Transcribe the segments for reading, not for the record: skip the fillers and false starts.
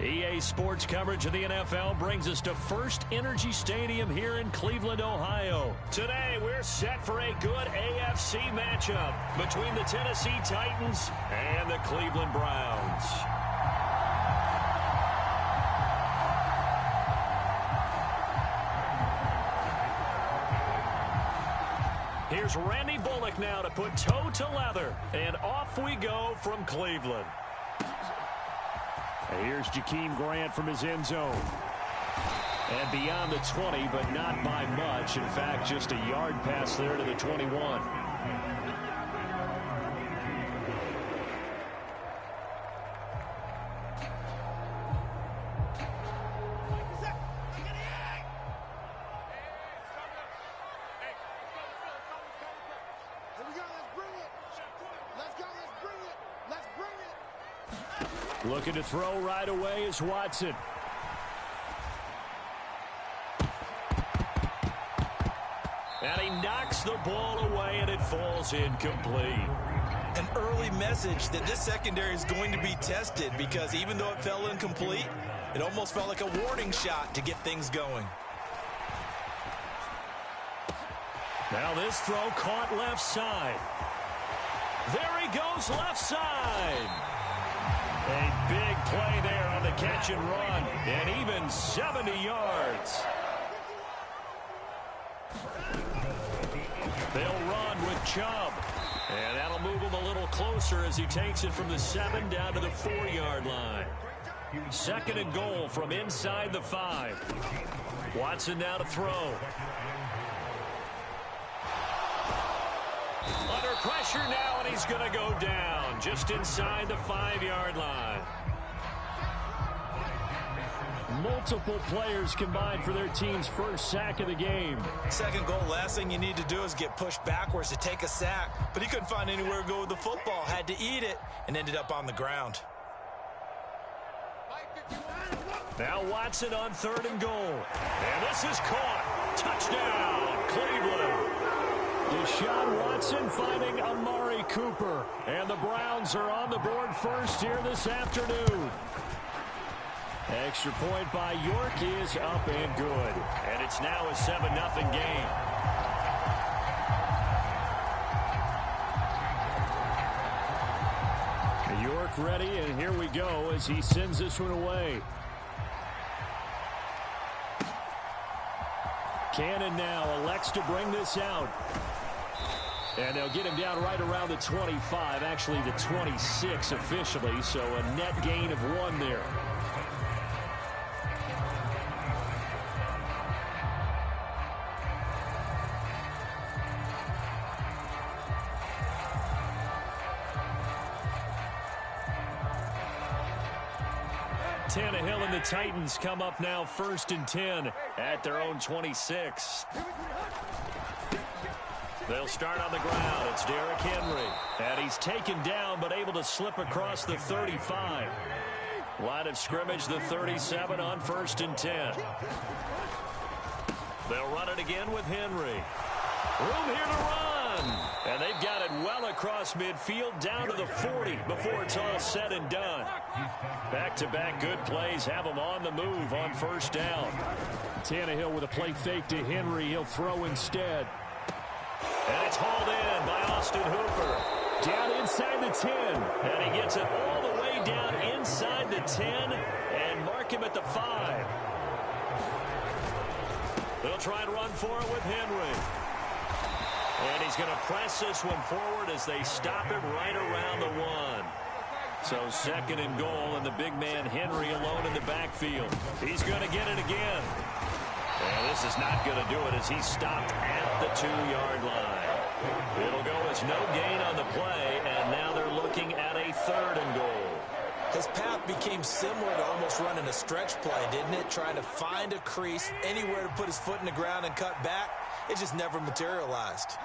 EA Sports coverage of the NFL brings us to First Energy Stadium here in Cleveland, Ohio. Today, we're set for a good AFC matchup between the Tennessee Titans and the Cleveland Browns. Here's Randy Bullock now to put toe to leather, and off we go from Cleveland. Here's Jakeem Grant from his end zone. And beyond the 20, but not by much. In fact, just a yard pass there to the 21. Looking to throw right away is Watson. And he knocks the ball away, and it falls incomplete. An early message that this secondary is going to be tested, because even though it fell incomplete, it almost felt like a warning shot to get things going. Now this throw caught left side. There he goes left side. A big play there on the catch and run, and even 70 yards. They'll run with Chubb, and that'll move him a little closer as he takes it from the 7 down to the 4-yard line. Second and goal from inside the 5. Watson now to throw. Under pressure now, and he's going to go down just inside the 5-yard line. Multiple players combined for their team's first sack of the game. Second goal, last thing you need to do is get pushed backwards to take a sack. But he couldn't find anywhere to go with the football, had to eat it, and ended up on the ground. Now Watson on 3rd and goal. And this is caught. Touchdown, Cleveland. Deshaun Watson finding Amari Cooper. And the Browns are on the board first here this afternoon. Extra point by York is up and good. And it's now a 7-0 game. York ready, and here we go as he sends this one away. Cannon now elects to bring this out. And they'll get him down right around the 25, actually the 26 officially, so a net gain of 1 there. Tannehill and the Titans come up now 1st and 10 at their own 26. They'll start on the ground. It's Derrick Henry. And he's taken down but able to slip across the 35. Line of scrimmage, the 37 on 1st and 10. They'll run it again with Henry. Room here to run. And they've got it well across midfield down to the 40 before it's all said and done. Back-to-back good plays have him on the move on 1st down. Tannehill with a play fake to Henry. He'll throw instead. And it's hauled in by Austin Hooper. Down inside the 10. And he gets it all the way down inside the 10 and mark him at the 5. They'll try and run for it with Henry. And he's going to press this one forward as they stop him right around the 1. So 2nd and goal, and the big man Henry alone in the backfield. He's going to get it again. And this is not going to do it as he's stopped at the 2-yard line. It'll go as no gain on the play, and now they're looking at a 3rd and goal. His path became similar to almost running a stretch play, didn't it? Trying to find a crease, anywhere to put his foot in the ground and cut back. It just never materialized.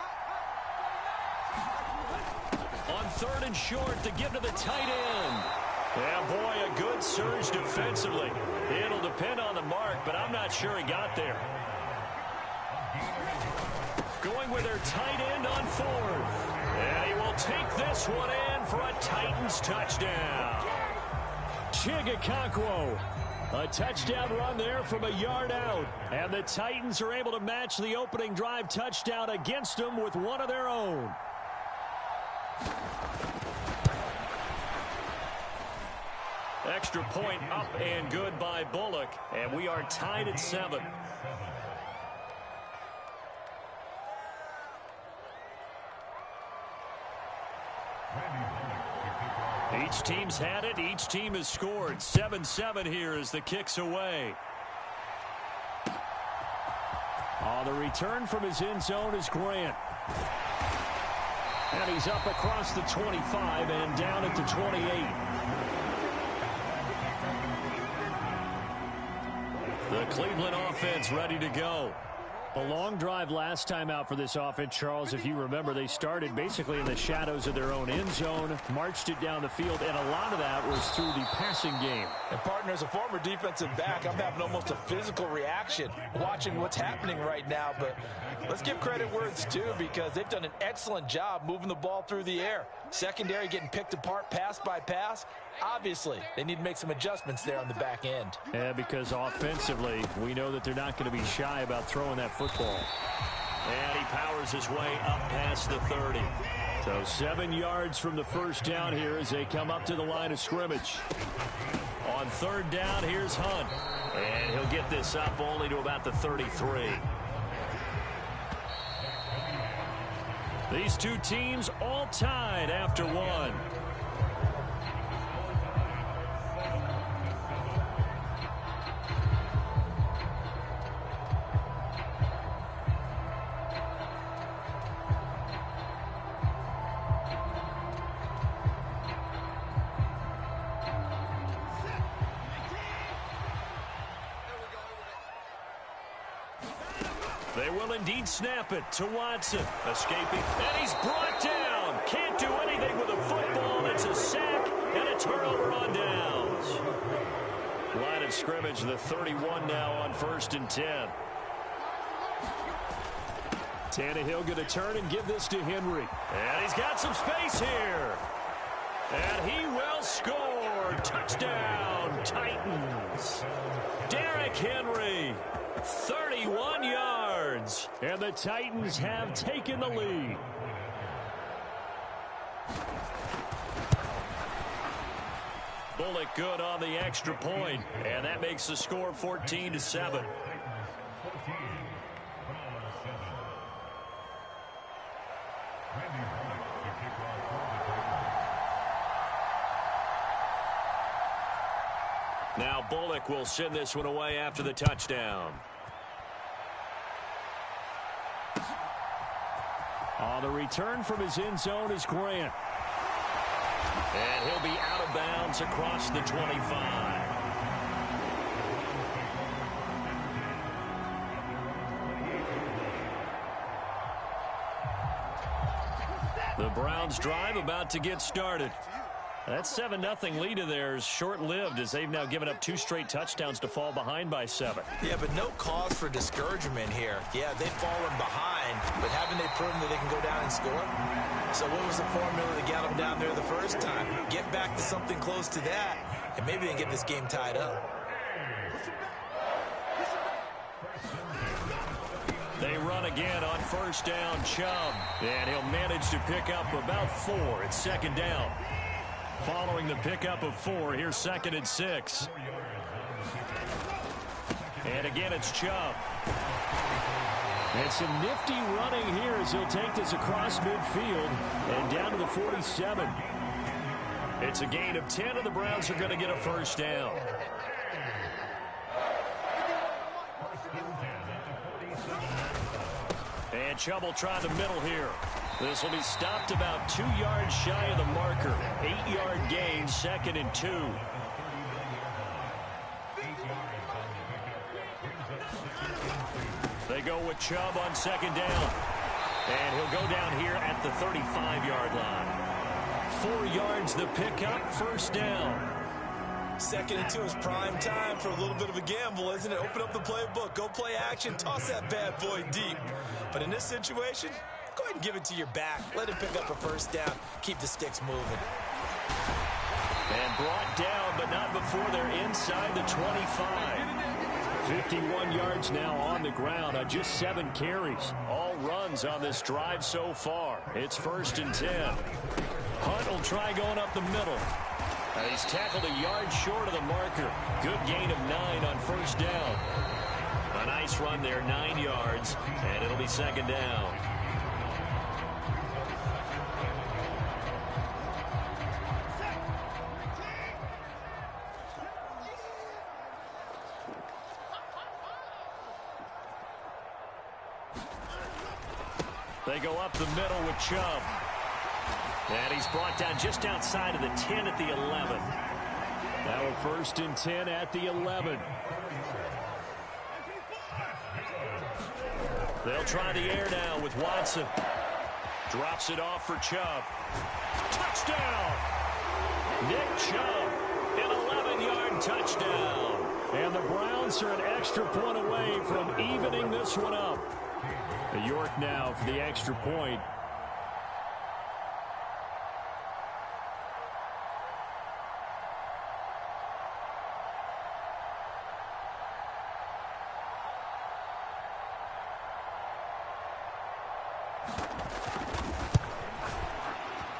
On 3rd and short to give to the tight end. Yeah, boy, a good surge defensively. It'll depend on the mark, but I'm not sure he got there. Going with their tight end on 4th. And he will take this one in for a Titans touchdown. Chigakakwo. A touchdown run there from a yard out. And the Titans are able to match the opening drive touchdown against them with one of their own. Extra point up and good by Bullock. And we are tied at 7. Each team's had it. Each team has scored. 7-7 here as the kick's away. On the return from his end zone is Grant. And he's up across the 25 and down at the 28. The Cleveland offense ready to go. A long drive last time out for this offense, Charles. If you remember, they started basically in the shadows of their own end zone, marched it down the field, and a lot of that was through the passing game. And partner, as a former defensive back, I'm having almost a physical reaction watching what's happening right now. But let's give credit where it's due, because they've done an excellent job moving the ball through the air. Secondary getting picked apart pass by pass. Obviously, they need to make some adjustments there on the back end. Yeah, because offensively, we know that they're not going to be shy about throwing that football. And he powers his way up past the 30. So 7 yards from the first down here as they come up to the line of scrimmage. On third down, here's Hunt. And he'll get this up only to about the 33. These two teams all tied after one. They will indeed snap it to Watson. Escaping, and he's brought down. Can't do anything with a football. It's a sack and a turnover on downs. Line of scrimmage, the 31 now on 1st and 10. Tannehill going to turn and give this to Henry. And he's got some space here. And he will score. Touchdown, Titans. Derrick Henry. 31 yards, and the Titans have taken the lead. Bullock good on the extra point, and that makes the score 14-7. Now Bullock will send this one away after the touchdown. On the return from his end zone is Grant. And he'll be out of bounds across the 25. The Browns drive about to get started. That 7-0 lead of theirs short-lived as they've now given up 2 straight touchdowns to fall behind by 7. Yeah, but no cause for discouragement here. Yeah, they've fallen behind, but haven't they proven that they can go down and score? So what was the formula that got them down there the first time? Get back to something close to that, and maybe they can get this game tied up. They run again on first down, Chubb. And he'll manage to pick up about 4 at second down. Following the pickup of 4, here's 2nd and 6. And again, it's Chubb. And some nifty running here as he'll take this across midfield and down to the 47. It's a gain of 10, and the Browns are going to get a first down. And Chubb will try the middle here. This will be stopped about 2 yards shy of the marker. 8-yard gain, 2nd and 2. They go with Chubb on 2nd down. And he'll go down here at the 35-yard line. 4 yards the pickup, first down. 2nd and 2 is prime time for a little bit of a gamble, isn't it? Open up the playbook, go play action, toss that bad boy deep. But in this situation, go ahead and give it to your back. Let him pick up a first down. Keep the sticks moving. And brought down, but not before they're inside the 25. 51 yards now on the ground on just 7 carries. All runs on this drive so far. It's 1st and 10. Hunt will try going up the middle. He's tackled a yard short of the marker. Good gain of 9 on 1st down. A nice run there, 9 yards, and it'll be 2nd down. They go up the middle with Chubb. And he's brought down just outside of the 10 at the 11. Now a 1st and 10 at the 11. They'll try the air now with Watson. Drops it off for Chubb. Touchdown! Nick Chubb, an 11-yard touchdown. And the Browns are an extra point away from evening this one up. York now for the extra point.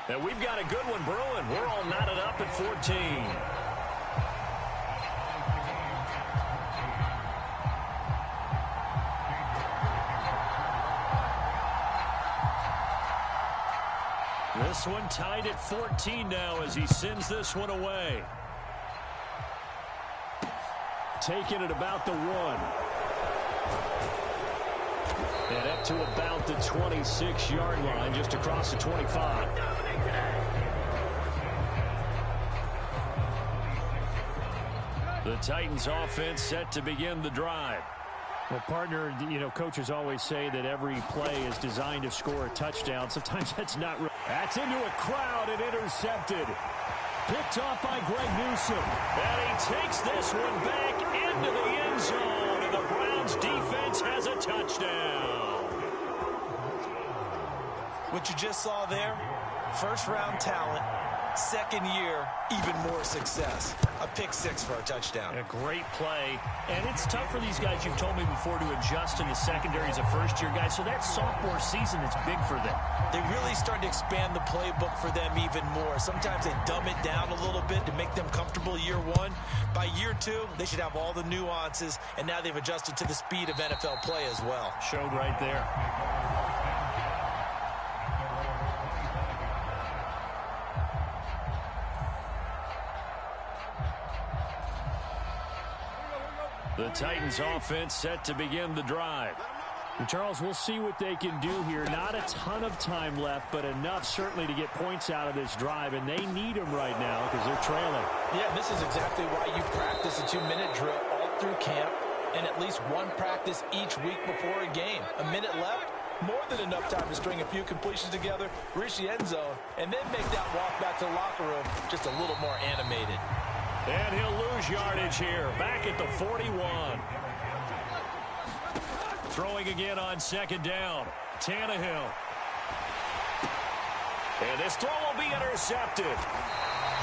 And we've got a good one brewing. We're all knotted up at 14. This one tied at 14 now as he sends this one away. Taking it about the 1. And up to about the 26-yard line, just across the 25. The Titans offense set to begin the drive. Well, partner, coaches always say that every play is designed to score a touchdown. Sometimes that's not real. That's into a crowd and intercepted. Picked off by Greg Newsome. And he takes this one back into the end zone. And the Browns defense has a touchdown. What you just saw there, first-round talent, second year, even more success. A pick 6 for a touchdown. A great play. And it's tough for these guys, you've told me before, to adjust in the secondary as a first-year guy. So that sophomore season is big for them. They really start to expand the playbook for them even more. Sometimes they dumb it down a little bit to make them comfortable year 1. By year 2, they should have all the nuances, and now they've adjusted to the speed of NFL play as well. Showed right there. The Titans offense set to begin the drive. And Charles, we'll see what they can do here. Not a ton of time left, but enough certainly to get points out of this drive, and they need them right now because they're trailing. Yeah, this is exactly why you practice a 2-minute drill all through camp and at least one practice each week before a game. A minute left, more than enough time to string a few completions together, reach the end zone, and then make that walk back to the locker room just a little more animated. And he'll lose yardage here, back at the 41. Throwing again on 2nd down. Tannehill. And this throw will be intercepted.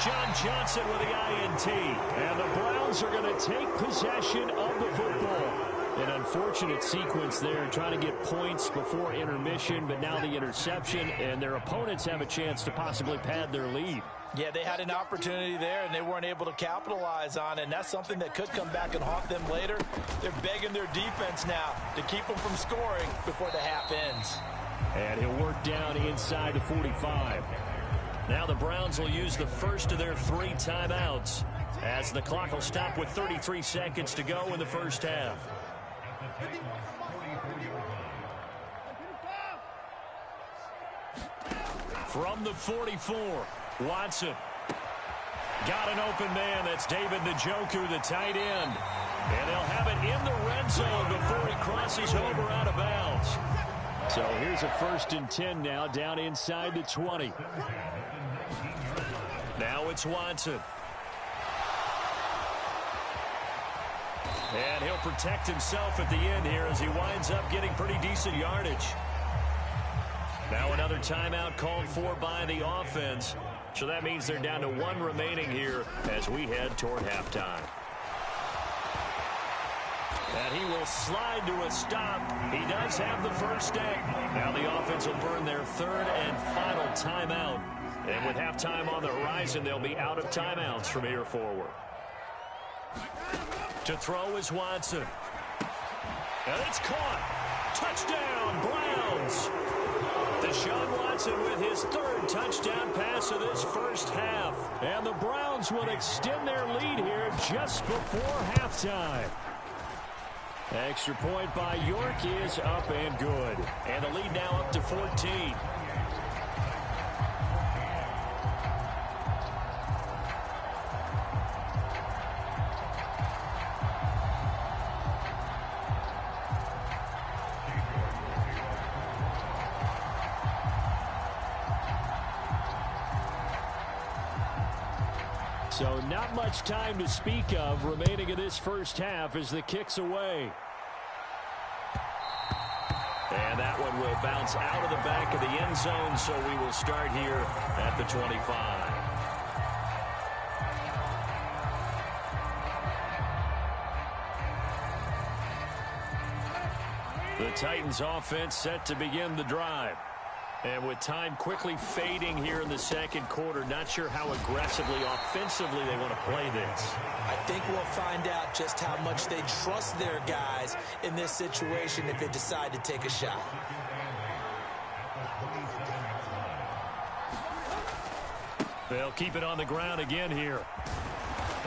John Johnson with the INT. And the Browns are going to take possession of the football. An unfortunate sequence there, trying to get points before intermission, but now the interception, and their opponents have a chance to possibly pad their lead. Yeah, they had an opportunity there, and they weren't able to capitalize on it, and that's something that could come back and haunt them later. They're begging their defense now to keep them from scoring before the half ends. And he'll work down inside the 45. Now the Browns will use the first of their 3 timeouts as the clock will stop with 33 seconds to go in the first half. From the 44, Watson. Got an open man. That's David Njoku, the tight end. And they'll have it in the red zone before he crosses over out of bounds. So here's a 1st and 10 now, down inside the 20. Now it's Watson. And he'll protect himself at the end here as he winds up getting pretty decent yardage. Now another timeout called for by the offense. So that means they're down to 1 remaining here as we head toward halftime. And he will slide to a stop. He does have the first down. Now the offense will burn their 3rd and final timeout. And with halftime on the horizon, they'll be out of timeouts from here forward. To throw is Watson. And it's caught. Touchdown, Browns. Deshaun Watson with his 3rd touchdown pass of this first half. And the Browns will extend their lead here just before halftime. Extra point by York is up and good. And the lead now up to 14. So not much time to speak of remaining in this first half as the kick's away. And that one will bounce out of the back of the end zone, so we will start here at the 25. The Titans offense set to begin the drive. And with time quickly fading here in the second quarter, not sure how aggressively, offensively they want to play this. I think we'll find out just how much they trust their guys in this situation if they decide to take a shot. They'll keep it on the ground again here.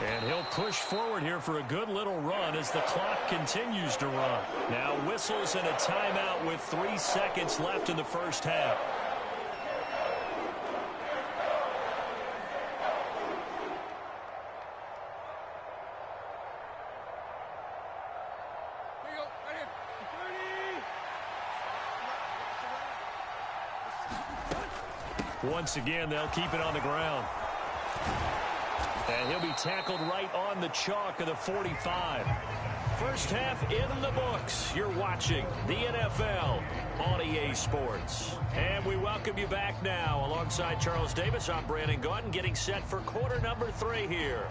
And he'll push forward here for a good little run as the clock continues to run. Now whistles and a timeout with 3 seconds left in the first half. Once again, they'll keep it on the ground. And he'll be tackled right on the chalk of the 45. First half in the books. You're watching the NFL on EA Sports. And we welcome you back now. Alongside Charles Davis, I'm Brandon Gaudin, getting set for quarter number 3 here.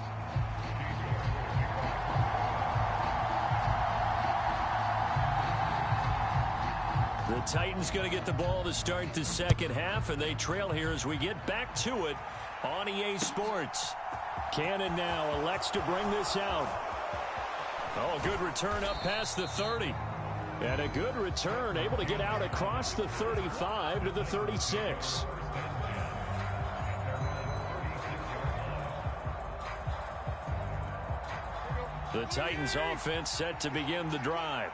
The Titans going to get the ball to start the second half, and they trail here as we get back to it on EA Sports. Cannon now elects to bring this out. Oh, a good return up past the 30. And a good return, able to get out across the 35 to the 36. The Titans offense set to begin the drive.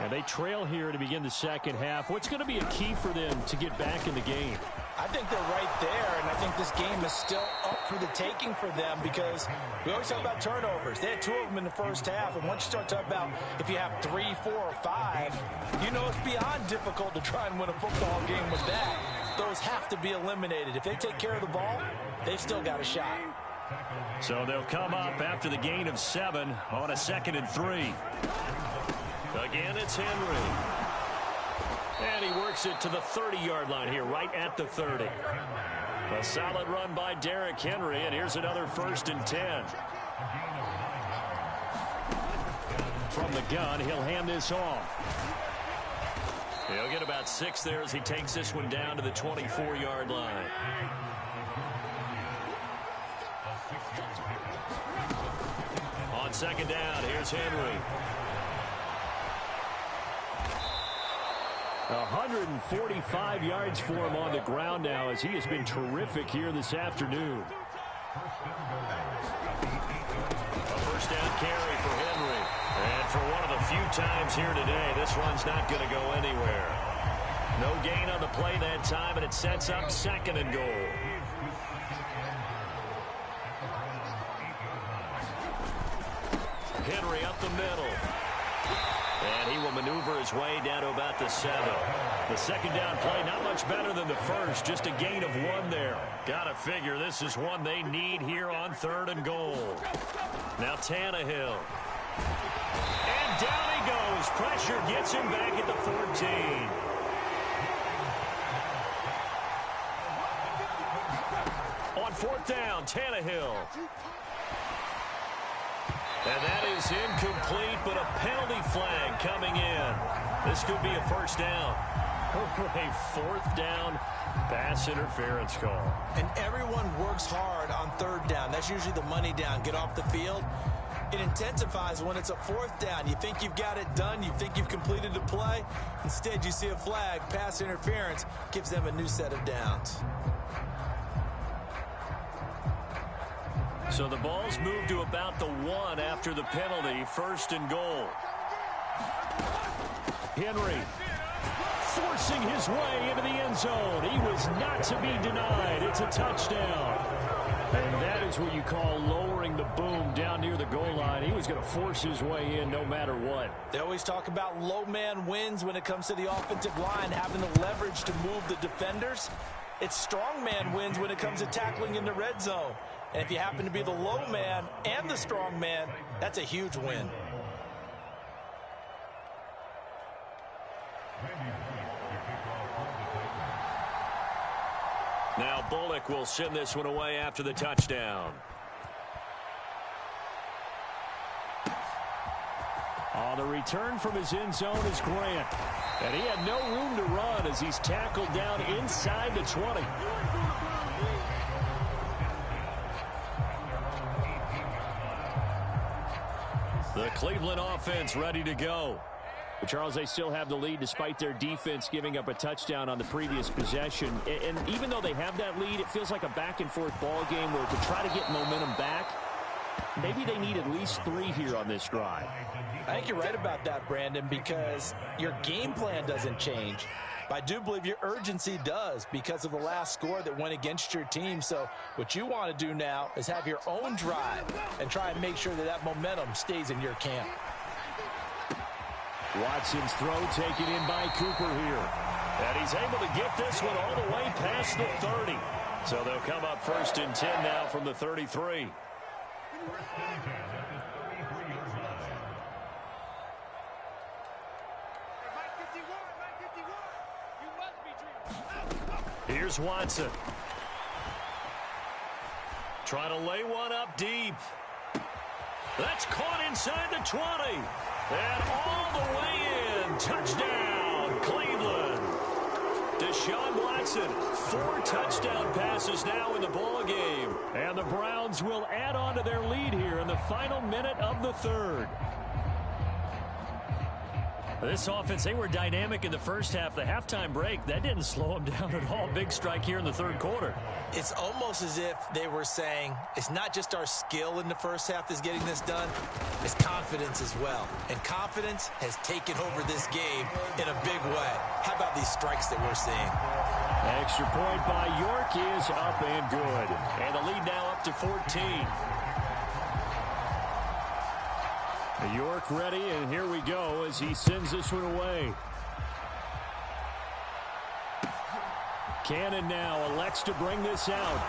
And they trail here to begin the second half. What's going to be a key for them to get back in the game? I think they're right there, and I think this game is still up for the taking for them because we always talk about turnovers. They had 2 of them in the first half, and once you start talking about if you have 3, 4, or 5, you know it's beyond difficult to try and win a football game with that. Those have to be eliminated. If they take care of the ball, they've still got a shot. So they'll come up after the gain of 7 on a 2nd and 3. Again, it's Henry. And he works it to the 30-yard line here, right at the 30. A solid run by Derrick Henry, and here's another 1st and 10. From the gun, he'll hand this off. He'll get about 6 there as he takes this one down to the 24-yard line. On 2nd down, here's Henry. 145 yards for him on the ground now as he has been terrific here this afternoon. A first down carry for Henry. And for one of the few times here today, this one's not going to go anywhere. No gain on the play that time, and it sets up 2nd and goal. Henry up the middle. And he will maneuver his way down to about the 7. The 2nd down play, not much better than the first. Just a gain of 1 there. Gotta figure this is one they need here on 3rd and goal. Now Tannehill. And down he goes. Pressure gets him back at the 14. On Tannehill. And that is incomplete, but a penalty flag coming in. This could be a first down. A fourth down pass interference call. And everyone works hard on third down. That's usually the money down. Get off the field. It intensifies when it's a fourth down. You think you've got it done. You think you've completed the play. Instead, you see a flag. Pass interference gives them a new set of downs. So the ball's moved to about the 1 after the penalty. First and goal. Henry forcing his way into the end zone. He was not to be denied. It's a touchdown. And that is what you call lowering the boom down near the goal line. He was going to force his way in no matter what. They always talk about low man wins when it comes to the offensive line, having the leverage to move the defenders. It's strong man wins when it comes to tackling in the red zone. And if you happen to be the low man and the strong man, that's a huge win. Now Bullock will send this one away after the touchdown. On the return from his end zone is Grant. And he had no room to run as he's tackled down inside the 20. The Cleveland offense ready to go. But Charles, they still have the lead despite their defense giving up a touchdown on the previous possession. And even though they have that lead, it feels like a back-and-forth ball game where to try to get momentum back, maybe they need at least 3 here on this drive. I think you're right about that, Brandon, because your game plan doesn't change. But I do believe your urgency does because of the last score that went against your team. So what you want to do now is have your own drive and try and make sure that that momentum stays in your camp. Watson's throw taken in by Cooper here. And he's able to get this one all the way past the 30. So they'll come up first and 10 now from the 33. Here's Watson. Trying to lay one up deep. That's caught inside the 20. And all the way in. Touchdown, Cleveland. Deshaun Watson, 4 touchdown passes now in the ball game. And the Browns will add on to their lead here in the final minute of the third. This offense, they were dynamic in the first half. The halftime break, that didn't slow them down at all. Big strike here in the third quarter. It's almost as if they were saying, it's not just our skill in the first half that's getting this done, it's confidence as well. And confidence has taken over this game in a big way. How about these strikes that we're seeing? Extra point by York is up and good. And the lead now up to 14. York ready, and here we go as he sends this one away. Cannon now elects to bring this out.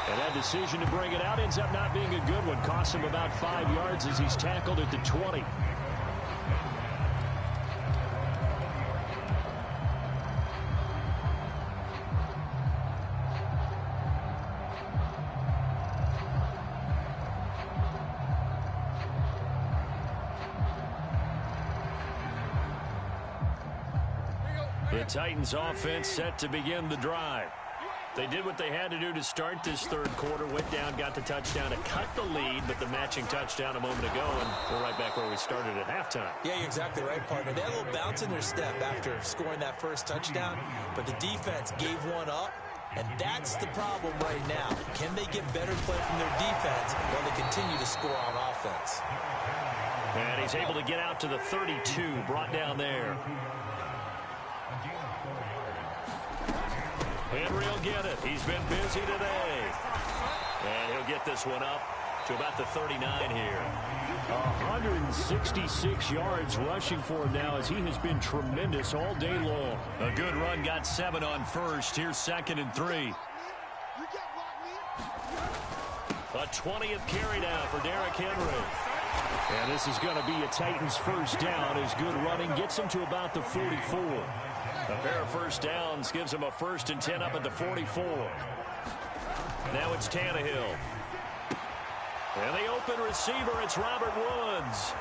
And that decision to bring it out ends up not being a good one. Costs him about 5 yards as he's tackled at the 20. The Titans offense set to begin the drive. They did what they had to do to start this third quarter. Went down, got the touchdown to cut the lead, but the matching touchdown a moment ago, and we're right back where we started at halftime. Yeah, you're exactly right, partner. They had a little bounce in their step after scoring that first touchdown, but the defense gave one up, and that's the problem right now. Can they get better play from their defense while they continue to score on offense? And he's able to get out to the 32, brought down there. Henry will get it. He's been busy today. And he'll get this one up to about the 39 here. 166 yards rushing for him now as he has been tremendous all day long. A good run, got 7 on first. Here's 2nd and 3. A 20th carry now for Derrick Henry. And this is going to be a Titans first down as good running gets him to about the 44. A pair of first downs gives him a 1st and 10 up at the 44. Now it's Tannehill. And the open receiver, it's Robert Woods.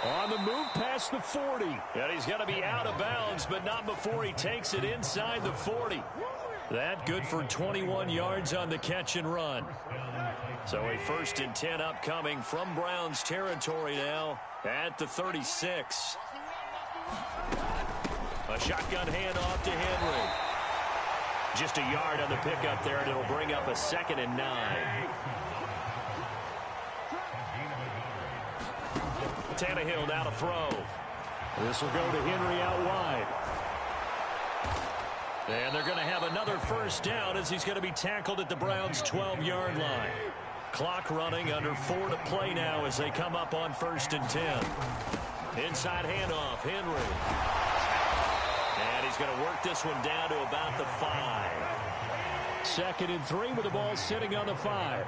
On the move past the 40. And he's going to be out of bounds, but not before he takes it inside the 40. That good for 21 yards on the catch and run. So a 1st and 10 upcoming from Browns territory now at the 36. A shotgun handoff to Henry. Just a yard on the pickup there, and it'll bring up a 2nd and 9. Tannehill now to throw. This will go to Henry out wide. And they're going to have another 1st down as he's going to be tackled at the Browns' 12-yard line. Clock running, under 4 to play now as they come up on 1st and 10. Inside handoff, Henry. And he's going to work this one down to about the 5. 2nd and 3 with the ball sitting on the 5.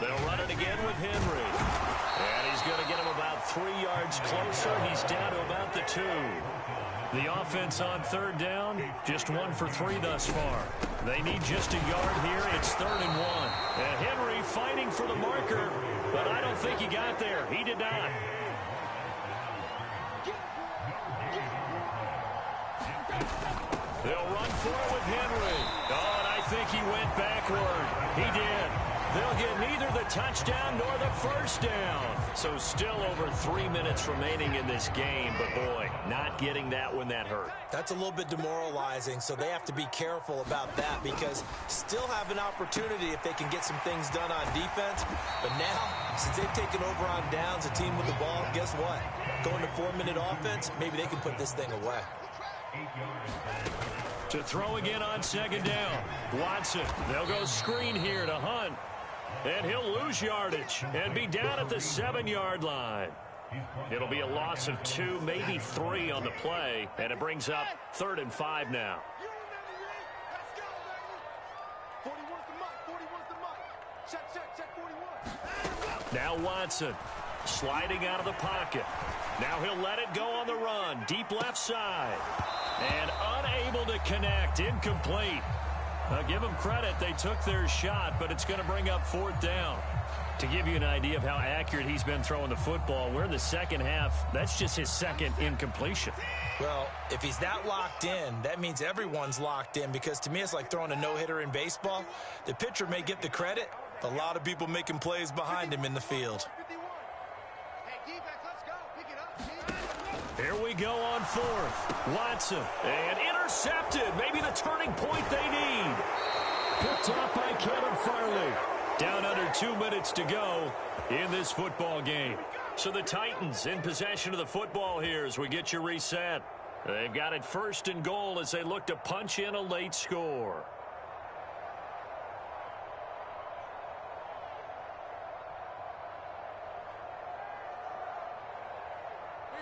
They'll run it again with Henry. And he's going to get him about 3 yards closer. He's down to about the 2. The offense on 3rd down, just 1 for 3 thus far. They need just a yard here. It's 3rd and 1. And Henry fighting for the marker, but I don't think he got there. He did not. They'll run for it with Henry. Oh, and I think he went backward. He did. They'll get neither the touchdown nor the 1st down. So still over 3 minutes remaining in this game. But, boy, not getting that when that hurt. That's a little bit demoralizing, so they have to be careful about that because still have an opportunity if they can get some things done on defense. But now, since they've taken over on downs, a team with the ball, guess what? Going to 4-minute offense, maybe they can put this thing away. To throw again on 2nd down. Watson, they'll go screen here to Hunt. And he'll lose yardage and be down at the 7-yard line. It'll be a loss of 2, maybe 3 on the play, and it brings up 3rd and 5 now. Now Watson sliding out of the pocket. Now he'll let it go on the run. Deep left side. And unable to connect. Incomplete. Give them credit. They took their shot, but it's going to bring up 4th down. To give you an idea of how accurate he's been throwing the football, we're in the 2nd half. That's just his 2nd incompletion. Well, if he's that locked in, that means everyone's locked in because to me it's like throwing a no-hitter in baseball. The pitcher may get the credit, but a lot of people making plays behind him in the field. Here we go on 4th. Watson. And intercepted. Maybe the turning point they need. Picked up by Kevin Farley. Down under 2 minutes to go in this football game. So the Titans in possession of the football here as we get you reset. They've got it 1st and goal as they look to punch in a late score.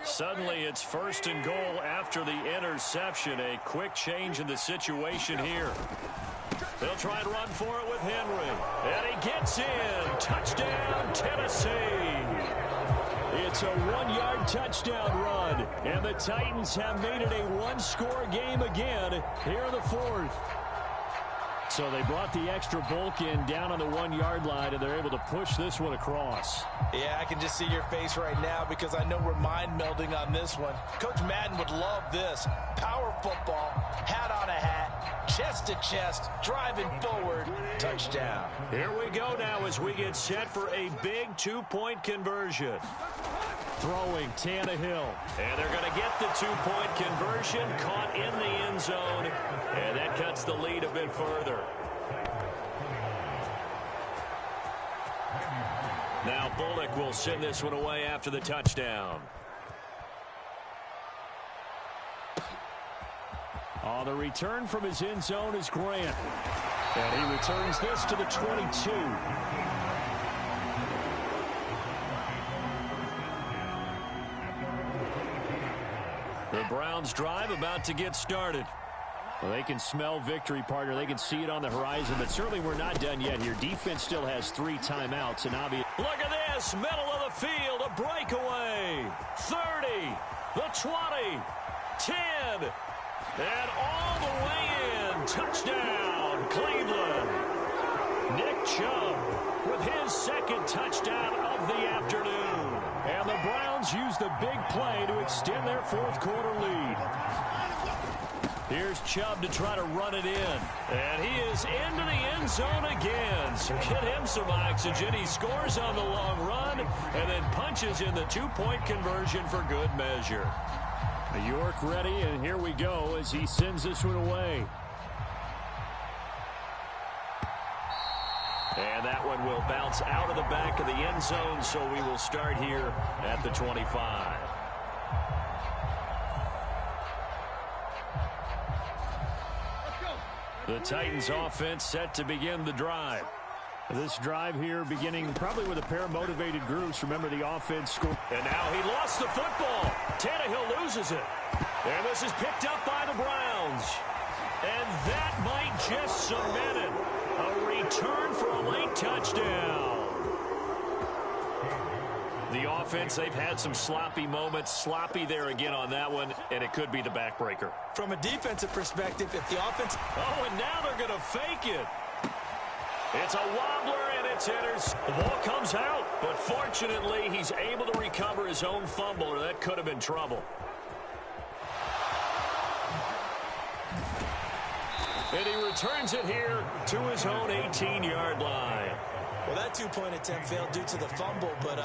Suddenly it's 1st and goal after the interception. A quick change in the situation here. They'll try and run for it with Henry. And he gets in. Touchdown, Tennessee. It's a 1-yard touchdown run. And the Titans have made it a 1-score game again here in the 4th. So they brought the extra bulk in down on the 1-yard line, and they're able to push this one across. Yeah, I can just see your face right now because I know we're mind melding on this one. Coach Madden would love this. Power football, hat on a hat, chest to chest, driving forward, touchdown. Here we go now as we get set for a big 2-point conversion. Throwing Tannehill. And they're going to get the 2-point conversion, caught in the end zone, and that cuts the lead a bit further. Now Bullock will send this one away after the touchdown. On the return from his end zone is Grant. And he returns this to the 22. The Browns drive about to get started. Well, they can smell victory, partner. They can see it on the horizon, but certainly we're not done yet here. Defense still has 3 timeouts, and obviously. Look at this, middle of the field, a breakaway. 30, the 20, 10, and all the way in. Touchdown, Cleveland. Nick Chubb with his second touchdown of the afternoon. And the Browns use the big play to extend their fourth quarter lead. Here's Chubb to try to run it in. And he is into the end zone again. So get him some oxygen. He scores on the long run and then punches in the two-point conversion for good measure. York ready, and here we go as he sends this one away. And that one will bounce out of the back of the end zone, so we will start here at the 25. The Titans offense set to begin the drive. This drive here beginning probably with a pair of motivated groups. Remember, the offense scored. And now he lost the football. Tannehill loses it. And this is picked up by the Browns. And that might just cement it. A return for a late touchdown. The offense, they've had some sloppy moments. Sloppy there again on that one, and it could be the backbreaker. From a defensive perspective, if the offense... Oh, and now they're going to fake it. It's a wobbler, and it's enters. The ball comes out, but fortunately, he's able to recover his own fumble, or that could have been trouble. And he returns it here to his own 18-yard line. Well, that two-point attempt failed due to the fumble, but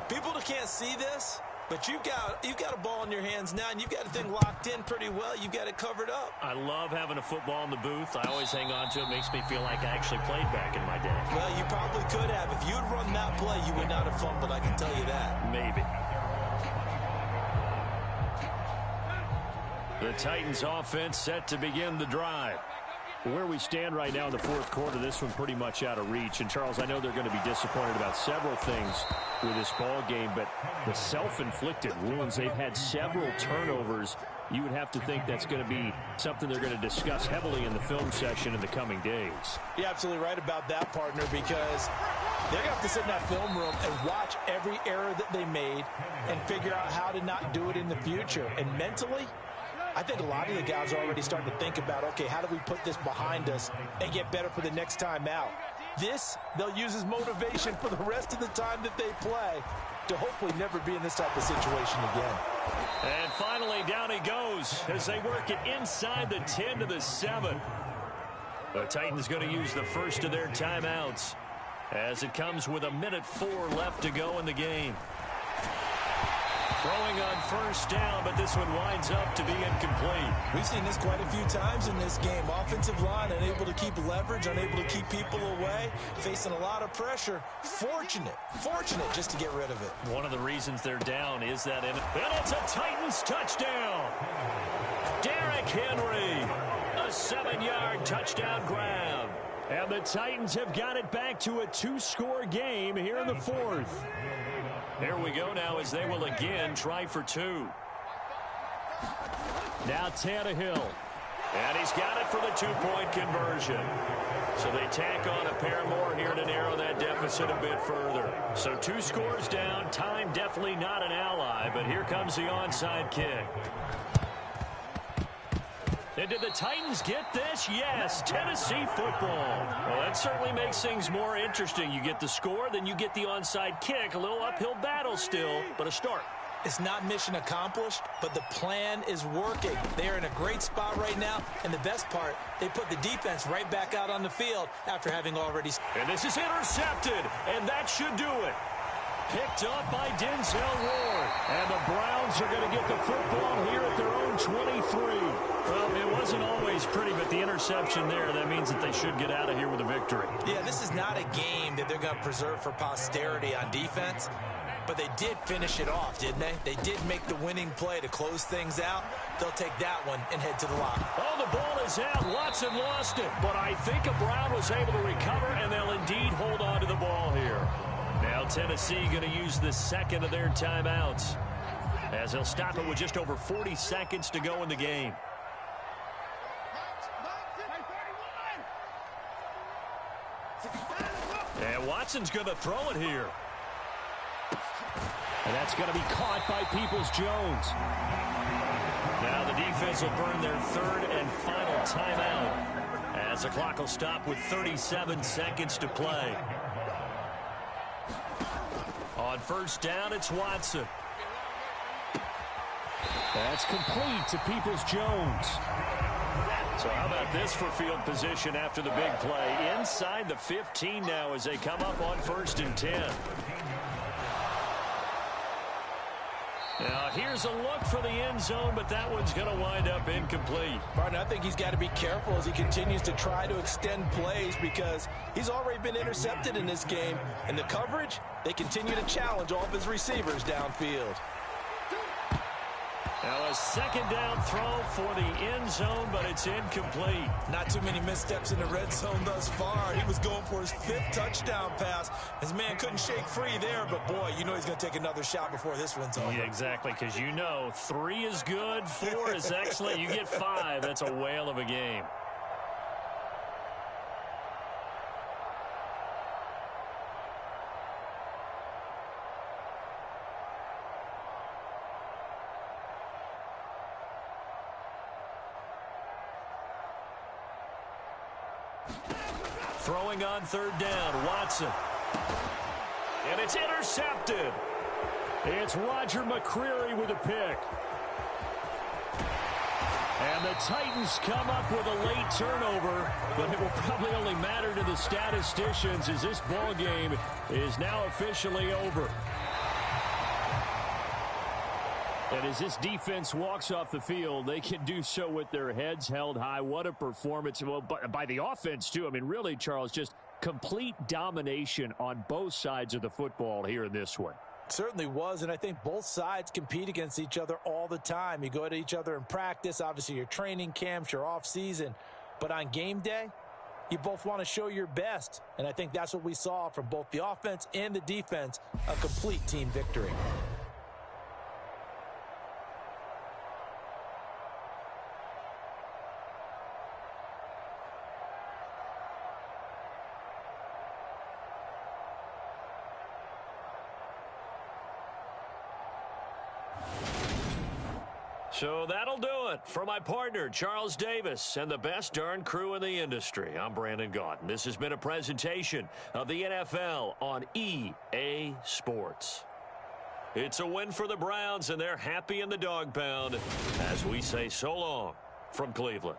people can't see this, but you've got a ball in your hands now, and you've got a thing locked in pretty well. You've got it covered up. I love having a football in the booth. I always hang on to it. Makes me feel like I actually played back in my day. Well, you probably could have. If you'd run that play, you would not have fumbled, I can tell you that. Maybe. The Titans offense set to begin the drive. Where we stand right now in the fourth quarter, this one pretty much out of reach. And, Charles, I know they're going to be disappointed about several things with this ball game, but the self-inflicted wounds, they've had several turnovers. You would have to think that's going to be something they're going to discuss heavily in the film session in the coming days. You're absolutely right about that, partner, because they're going to have to sit in that film room and watch every error that they made and figure out how to not do it in the future. And mentally, I think a lot of the guys are already starting to think about, okay, how do we put this behind us and get better for the next time out? This, they'll use as motivation for the rest of the time that they play to hopefully never be in this type of situation again. And finally, down he goes as they work it inside the 10 to the 7. The Titans going to use the first of their timeouts as it comes with 1:04 left to go in the game. Throwing on first down, but this one winds up to be incomplete. We've seen this quite a few times in this game. Offensive line unable to keep leverage, unable to keep people away, facing a lot of pressure. Fortunate just to get rid of it. One of the reasons they're down is that and it's a Titans touchdown. Derrick Henry, a 7-yard touchdown grab. And the Titans have got it back to a 2-score game here in the fourth. Here we go now as they will again try for 2. Now Tannehill. And he's got it for the 2-point conversion. So they tack on a pair more here to narrow that deficit a bit further. So 2 scores down. Time definitely not an ally, but here comes the onside kick. And did the Titans get this? Yes, Tennessee football. Well, that certainly makes things more interesting. You get the score, then you get the onside kick. A little uphill battle still, but a start. It's not mission accomplished, but the plan is working. They are in a great spot right now, and the best part, they put the defense right back out on the field after having already... And this is intercepted, and that should do it. Picked up by Denzel Ward. And the Browns are going to get the football here at their own 23. Well, it wasn't always pretty, but the interception there, that means that they should get out of here with a victory. Yeah, this is not a game that they're going to preserve for posterity on defense, but they did finish it off, didn't they? They did make the winning play to close things out. They'll take that one and head to the locker. Oh, the ball is out. Watson lost it, but I think a Brown was able to recover, and they'll indeed hold on to the ball here. Now Tennessee going to use the second of their timeouts as they'll stop it with just over 40 seconds to go in the game. And Watson's going to throw it here. And that's going to be caught by Peoples-Jones. Now the defense will burn their third and final timeout As the clock will stop with 37 seconds to play. On first down, it's Watson. That's complete to Peoples-Jones. So how about this for field position after the big play? Inside the 15 now as they come up on first and 10. Now here's a look for the end zone, but that one's going to wind up incomplete. Martin, I think he's got to be careful as he continues to try to extend plays because he's already been intercepted in this game. And the coverage, they continue to challenge all of his receivers downfield. Now a second down throw for the end zone, but it's incomplete. Not too many missteps in the red zone thus far. He was going for his 5th touchdown pass. His man couldn't shake free there, but boy, you know he's going to take another shot before this one's over. Yeah, exactly, because you know 3 is good, 4 is excellent. You get 5, that's a whale of a game. Throwing on third down, Watson. And it's intercepted. It's Roger McCreary with a pick. And the Titans come up with a late turnover, but it will probably only matter to the statisticians as this ball game is now officially over. And as this defense walks off the field, they can do so with their heads held high. What a performance. Well, by the offense, too. I mean, really, Charles, just complete domination on both sides of the football here in this one. Certainly was, and I think both sides compete against each other all the time. You go at each other in practice, obviously your training camps, your off-season. But on game day, you both want to show your best. And I think that's what we saw from both the offense and the defense, a complete team victory. So that'll do it for my partner, Charles Davis, and the best darn crew in the industry. I'm Brandon Gaudin. This has been a presentation of the NFL on EA Sports. It's a win for the Browns, and they're happy in the dog pound as we say so long from Cleveland.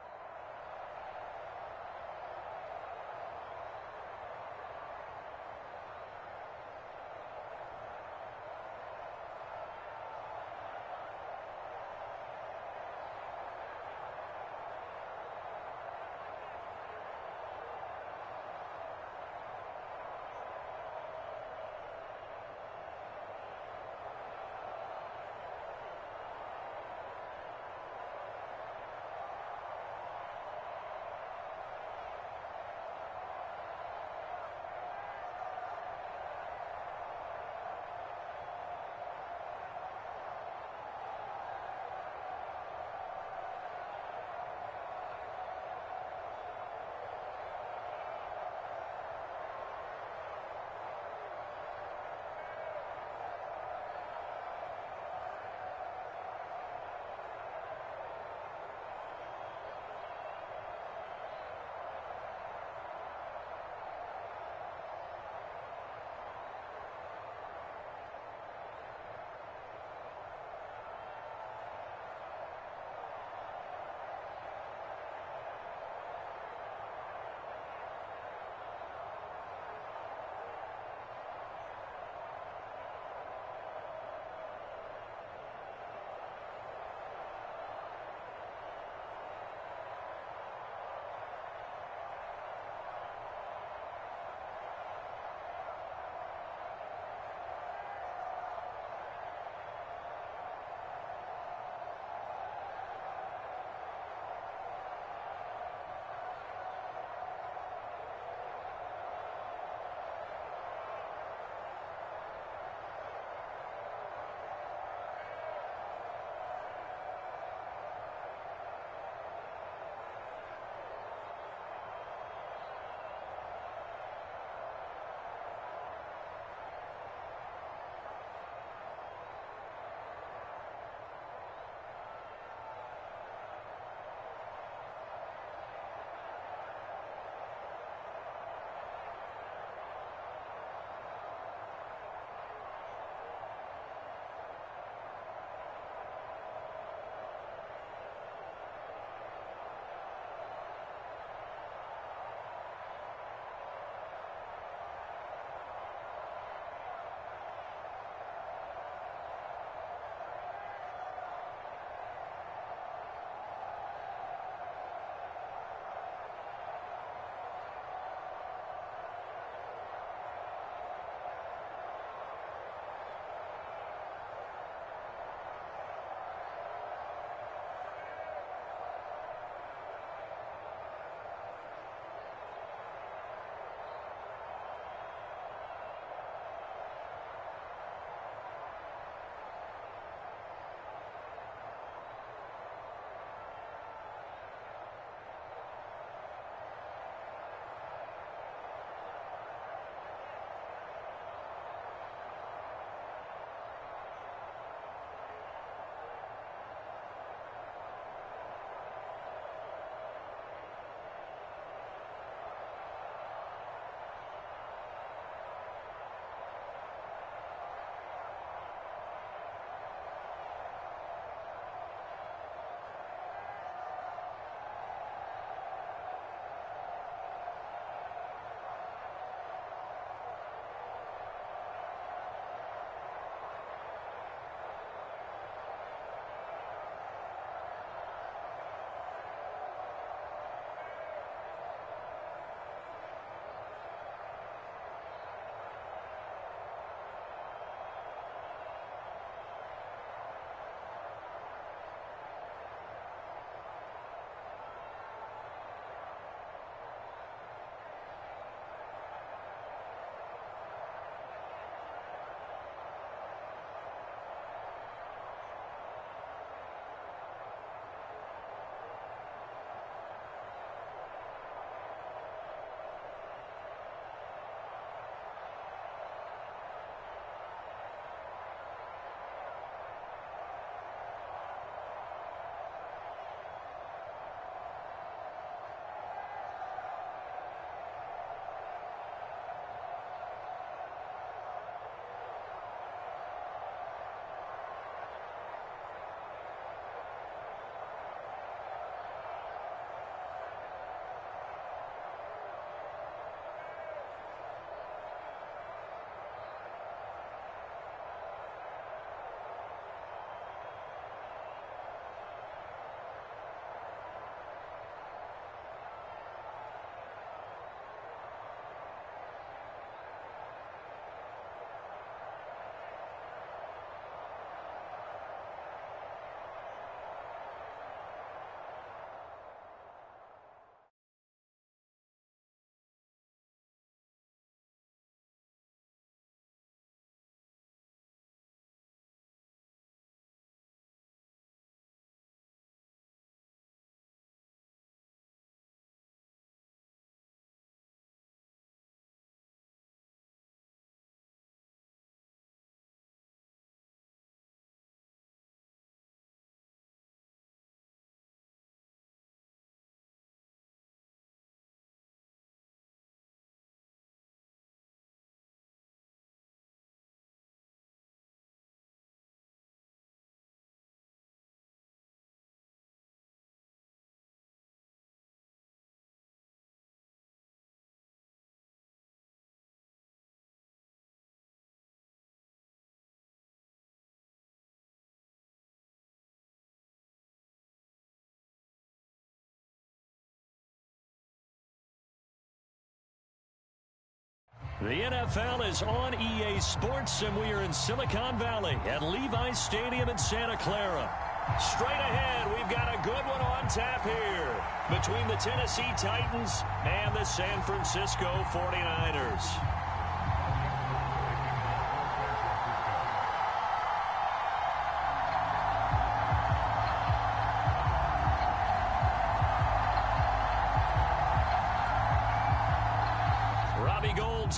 The NFL is on EA Sports, and we are in Silicon Valley at Levi's Stadium in Santa Clara. Straight ahead, we've got a good one on tap here between the Tennessee Titans and the San Francisco 49ers.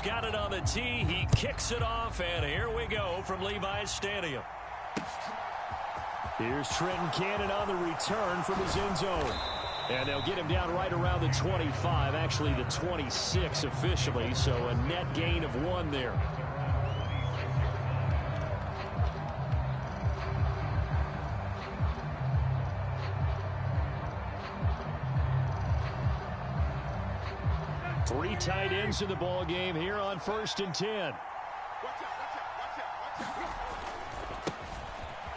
Got it on the tee. He kicks it off, and here we go from Levi's Stadium. Here's Trenton Cannon on the return from his end zone. And they'll get him down right around the 25, actually the 26 officially, so a net gain of 1 there. Three tight ends in the ball game here on 1st and 10.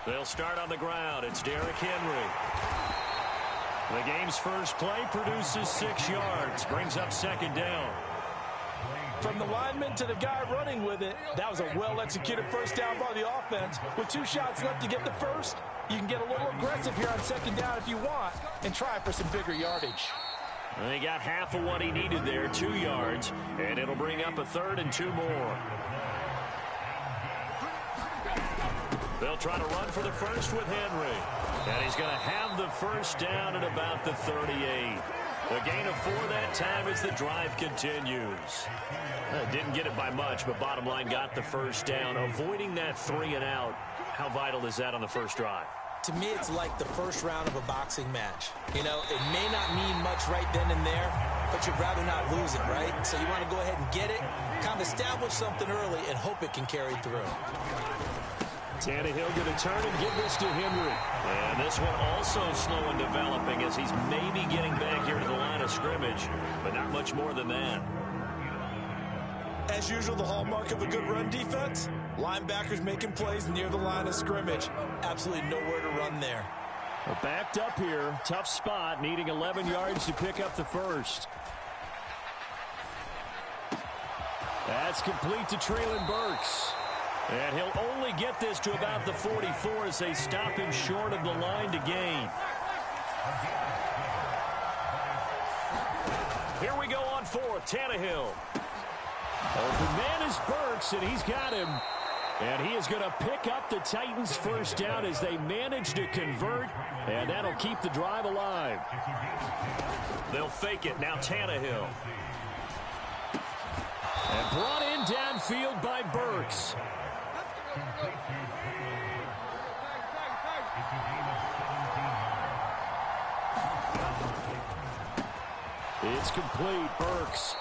They'll start on the ground. It's Derrick Henry. The game's first play produces 6 yards, brings up 2nd down. From the lineman to the guy running with it, that was a well-executed first down by the offense. With 2 shots left to get the first, you can get a little aggressive here on 2nd down if you want and try for some bigger yardage. And he got half of what he needed there, 2 yards, and it'll bring up a 3rd and 2 more. They'll try to run for the first with Henry. And he's going to have the first down at about the 38. A gain of 4 that time as the drive continues. Didn't get it by much, but bottom line got the first down. Avoiding that 3 and out, how vital is that on the first drive? To me, it's like the first round of a boxing match. You know, it may not mean much right then and there, but you'd rather not lose it, right? So you want to go ahead and get it, kind of establish something early, and hope it can carry through. Tannehill going to turn and give this to Henry. And this one also slow in developing as he's maybe getting back here to the line of scrimmage, but not much more than that. As usual, the hallmark of a good run defense, linebackers making plays near the line of scrimmage. Absolutely nowhere to run there. Well, backed up here, tough spot, needing 11 yards to pick up the first. That's complete to Treylon Burks. And he'll only get this to about the 44 as they stop him short of the line to gain. Here we go on 4th, Tannehill. Open man is Burks, and he's got him. And he is going to pick up the Titans' first down as they manage to convert, and that'll keep the drive alive. They'll fake it. Now Tannehill. And brought in downfield by Burks. It's complete, Burks.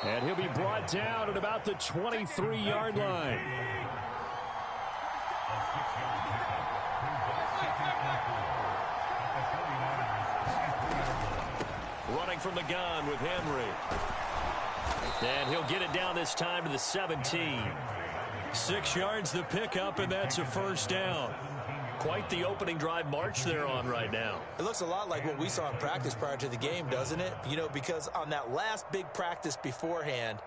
And he'll be brought down at about the 23-yard line. Running from the gun with Henry. And he'll get it down this time to the 17. 6 yards the pickup, and that's a first down. Quite the opening drive march they're on right now. It looks a lot like what we saw in practice prior to the game, doesn't it? You know, because on that last big practice beforehand,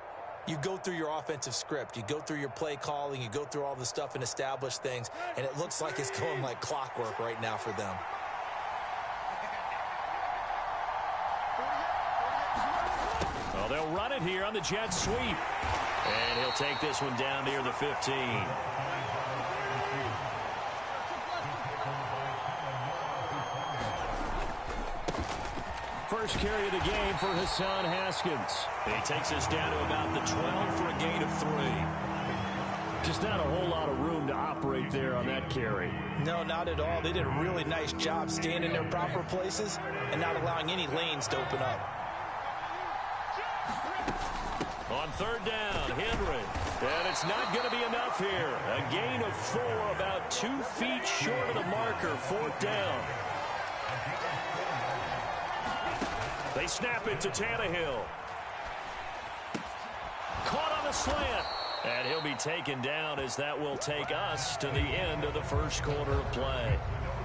you go through your offensive script. You go through your play calling. You go through all the stuff and establish things. And it looks like it's going like clockwork right now for them. Well, they'll run it here on the jet sweep. And he'll take this one down near the 15. First carry of the game for Hassan Haskins. He takes us down to about the 12 for a gain of 3. Just not a whole lot of room to operate there on that carry. No, not at all. They did a really nice job staying in their proper places and not allowing any lanes to open up. On 3rd down, Henry. And it's not going to be enough here. A gain of 4, about 2 feet short of the marker. 4th down. They snap it to Tannehill. Caught on the slant. And he'll be taken down as that will take us to the end of the first quarter of play.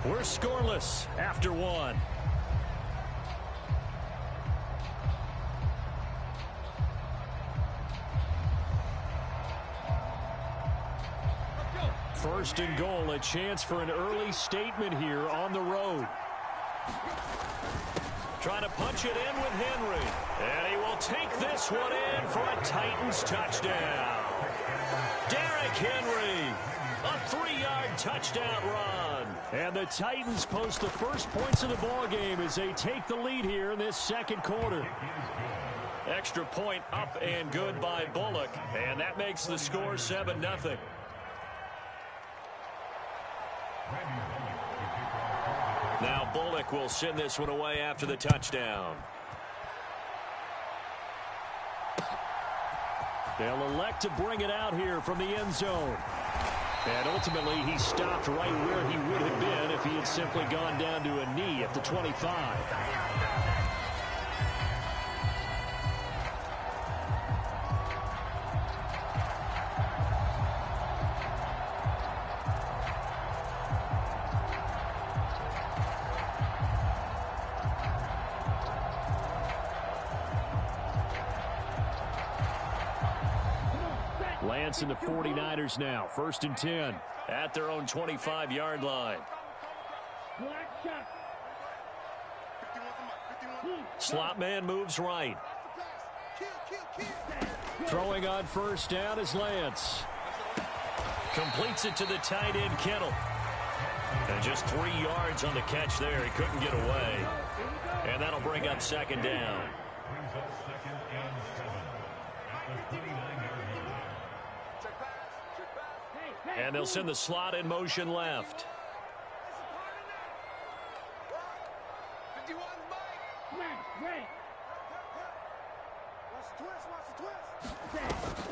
We're scoreless after 1. First and goal, a chance for an early statement here on the road. Trying to punch it in with Henry. And he will take this one in for a Titans touchdown. Derrick Henry, a 3-yard touchdown run. And the Titans post the first points of the ball game as they take the lead here in this second quarter. Extra point up and good by Bullock. And that makes the score 7-0. Now Bullock will send this one away after the touchdown. They'll elect to bring it out here from the end zone. And ultimately, he stopped right where he would have been if he had simply gone down to a knee at the 25. Lance and the 49ers now. First and 10. At their own 25-yard line. Slot man moves right. Throwing on first down is Lance. Completes it to the tight end, Kittle. And just 3 yards on the catch there. He couldn't get away. And that'll bring up second down. And they'll send the slot in motion left.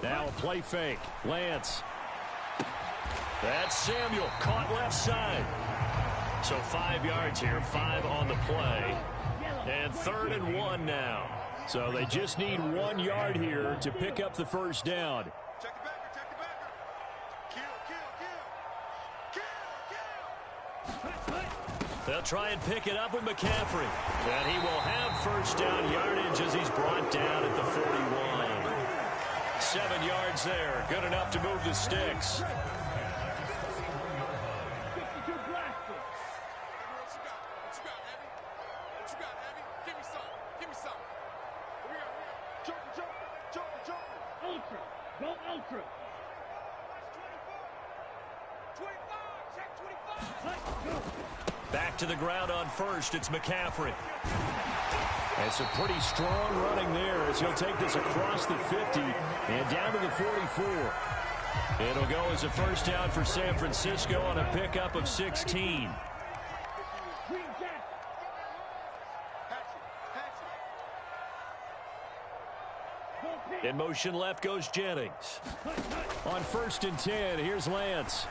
Now a play fake. Lance. That's Samuel. Caught left side. So 5 yards here. 5 on the play. And 3rd and 1 now. So they just need 1 yard here to pick up the first down. They'll try and pick it up with McCaffrey. And he will have first down yardage as he's brought down at the 41. 7 yards there. Good enough to move the sticks. Back to the ground on first. It's McCaffrey. It's a pretty strong running there as he'll take this across the 50 and down to the 44. It'll go as a first down for San Francisco on a pickup of 16. In motion left goes Jennings. On first and 10, here's Lance.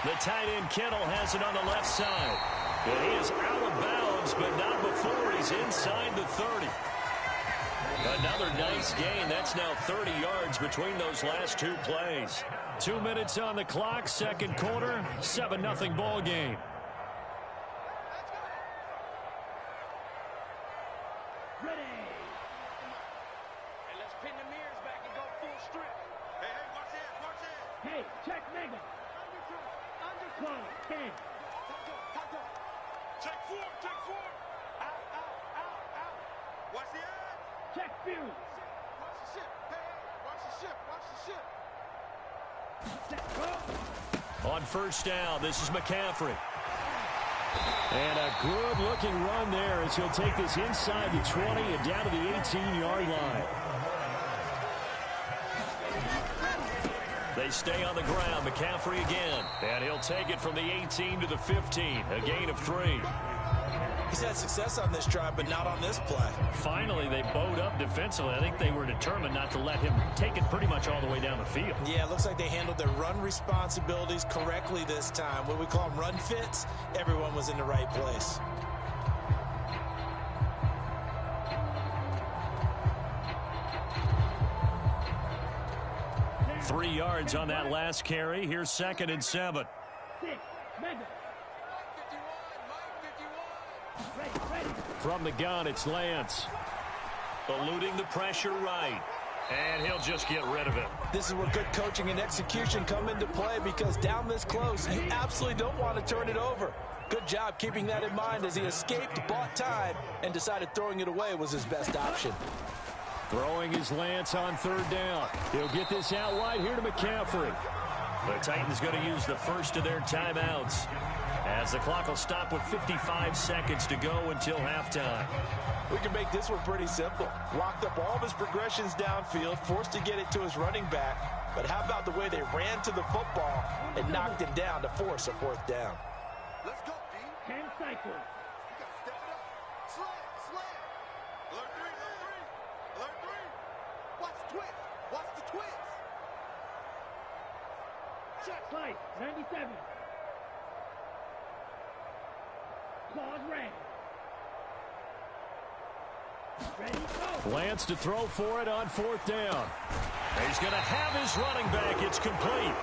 The tight end Kittle has it on the left side. And he is out of bounds, but not before he's inside the 30. Another nice gain. That's now 30 yards between those last 2 plays. 2 minutes on the clock, second quarter, 7-0 ball game. On first down, this is McCaffrey. And a good-looking run there as he'll take this inside the 20 and down to the 18-yard line. They stay on the ground. McCaffrey again. And he'll take it from the 18 to the 15. A gain of 3. He's had success on this drive, but not on this play. Finally, they bowed up defensively. I think they were determined not to let him take it pretty much all the way down the field. Yeah, it looks like they handled their run responsibilities correctly this time. What we call them run fits, everyone was in the right place. Three yards on that last carry. Here's 2nd and 7. From the gun, it's Lance. Eluding the pressure right. And he'll just get rid of it. This is where good coaching and execution come into play, because down this close, you absolutely don't want to turn it over. Good job keeping that in mind as he escaped, bought time, and decided throwing it away was his best option. Throwing his Lance on third down. He'll get this out wide here to McCaffrey. The Titans going to use the first of their timeouts, as the clock will stop with 55 seconds to go until halftime. We can make this one pretty simple. Locked up all of his progressions downfield, forced to get it to his running back. But how about the way they ran to the football and knocked him down to force a fourth down? Let's go, D. 10 cycles. You got to step it up. Slam. Alert three. Alert three. Watch the twist. Watch the twist. Check. Slide. 97. Claws red. Ready, go. Lance to throw for it on fourth down. He's going to have his running back. It's complete.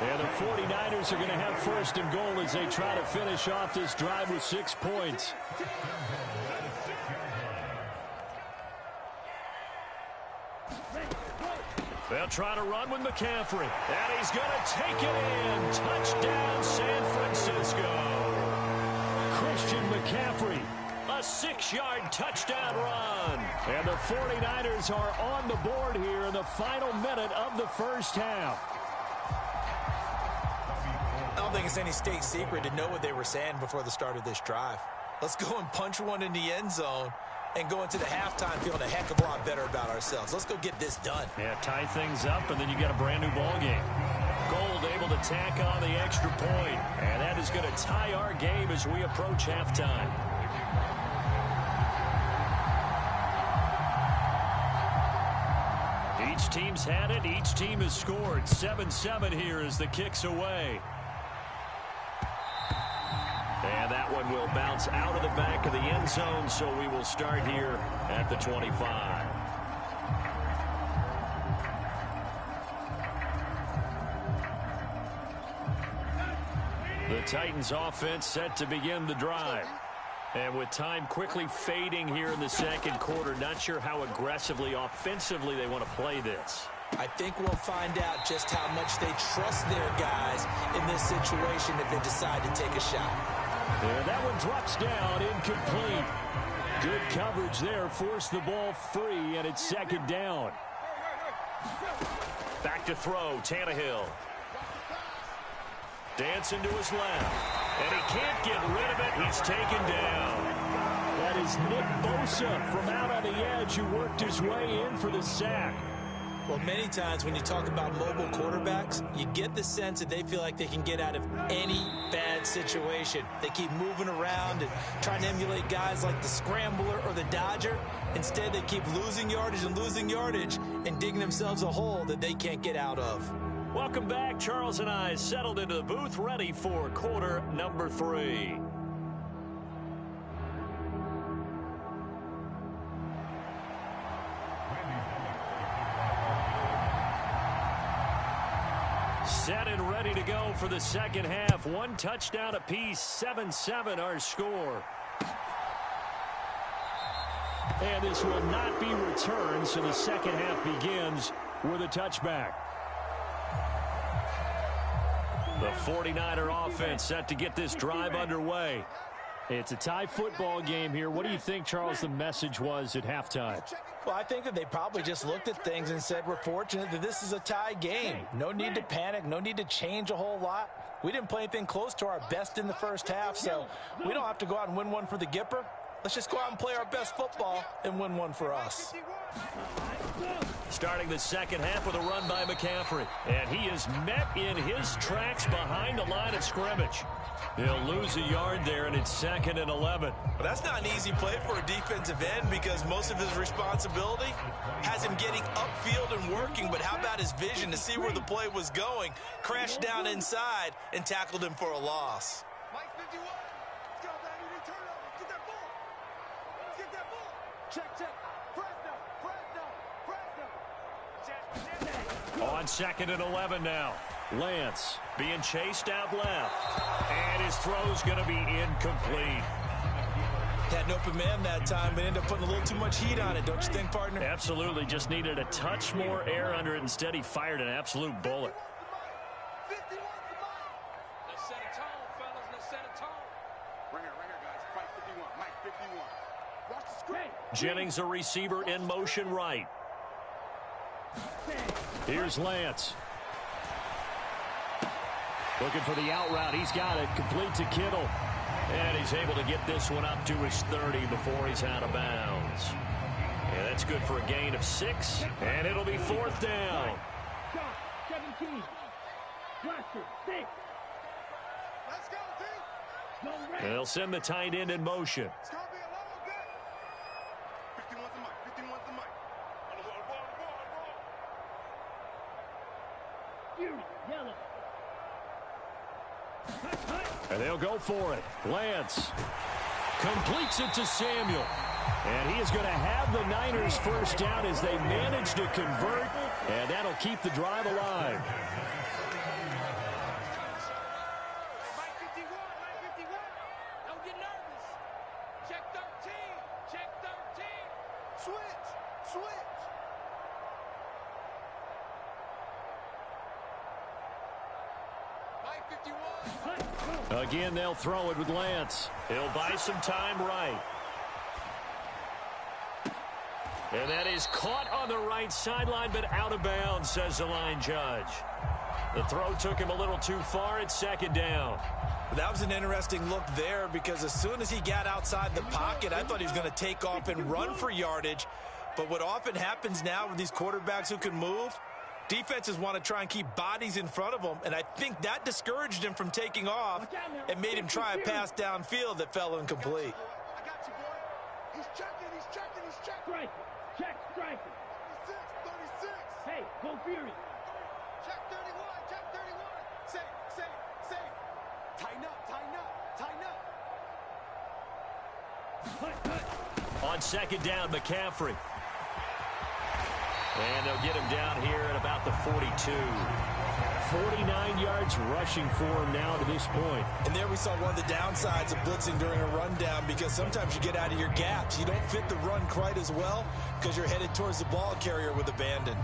And the 49ers are going to have first and goal as they try to finish off this drive with 6 points. They'll try to run with McCaffrey. And he's going to take it in. Touchdown, San Francisco. Christian McCaffrey. A 6-yard touchdown run. And the 49ers are on the board here in the final minute of the first half. I don't think it's any state secret to know what they were saying before the start of this drive. Let's go and punch one in the end zone and go into the halftime feeling a heck of a lot better about ourselves. Let's go get this done. Yeah, tie things up, and then you got a brand new ball game. Gold able to tack on the extra point, and that is going to tie our game as we approach halftime. Each team's had it. Each team has scored. 7-7 here as the kick's away. And that one will bounce out of the back of the end zone, so we will start here at the 25. The Titans offense set to begin the drive. And with time quickly fading here in the second quarter, not sure how aggressively, offensively they want to play this. I think we'll find out just how much they trust their guys in this situation if they decide to take a shot. And that one drops down, incomplete. Good coverage there, forced the ball free, and it's second down. Back to throw, Tannehill. Dancing to his left. And he can't get rid of it. He's taken down. That is Nick Bosa from out on the edge who worked his way in for the sack. Well, many times when you talk about mobile quarterbacks, you get the sense that they feel like they can get out of any bad situation. They keep moving around and trying to emulate guys like the Scrambler or the Dodger. Instead, they keep losing yardage and digging themselves a hole that they can't get out of. Welcome back. Charles and I settled into the booth, ready for quarter number 3. Set and ready to go for the second half. One touchdown apiece, 7-7 our score. And this will not be returned, so the second half begins with a touchback. The 49er offense set to get this drive underway. It's a tie football game here. What do you think, Charles, the message was at halftime? Well, I think that they probably just looked at things and said, we're fortunate that this is a tie game. No need to panic. No need to change a whole lot. We didn't play anything close to our best in the first half, so we don't have to go out and win one for the Gipper. Let's just go out and play our best football and win one for us. Starting the second half with a run by McCaffrey. And he is met in his tracks behind the line of scrimmage. He'll lose a yard there, and it's 2nd and 11. Well, that's not an easy play for a defensive end because most of his responsibility has him getting upfield and working. But how about his vision to see where the play was going? Crashed down inside and tackled him for a loss. Mike 51. Let's go, baby. They turn over. Get that ball. Get that ball. Check. Fresno. On 2nd and 11 now. Lance being chased out left. And his throw's going to be incomplete. Had an open man that time, but ended up putting a little too much heat on it, don't you think, partner? Absolutely. Just needed a touch more air under it. Instead, he fired an absolute bullet. Let's set a tone, fellas. Let's set a tone. Right here, guys. Fight 51. Mike 51. Watch the screen. Jennings, a receiver in motion right. Here's Lance. Looking for the out route. He's got it. Complete to Kittle. And he's able to get this one up to his 30 before he's out of bounds. And that's good for a gain of 6. And it'll be 4th down. 17. Blaster, 6. Let's go, D. They'll send the tight end in motion. It's going to be a long day. 51's the mic. 51's the mic. On the ball. Fury, yellow. And they'll go for it. Lance completes it to Samuel. And he is going to have the Niners first down as they manage to convert. And that'll keep the drive alive. Mike 51, Mike 51. Don't get nervous. Check 13. Check 13. Switch. Mike 51. Again, they'll throw it with Lance. He'll buy some time right. And that is caught on the right sideline, but out of bounds, says the line judge. The throw took him a little too far. It's 2nd down. That was an interesting look there because as soon as he got outside the pocket, I thought he was going to take off and run for yardage. But what often happens now with these quarterbacks who can move, defenses want to try and keep bodies in front of them, and I think that discouraged him from taking off and made him try a pass downfield that fell incomplete. I got you, boy. He's checking. Strike. Check, strike. 36. Hey, go Fury. Check 31. Safe. Tighten up. On 2nd down, McCaffrey. And they'll get him down here at about the 42. 49 yards rushing for him now to this point. And there we saw one of the downsides of blitzing during a rundown because sometimes you get out of your gaps. You don't fit the run quite as well because you're headed towards the ball carrier with abandon.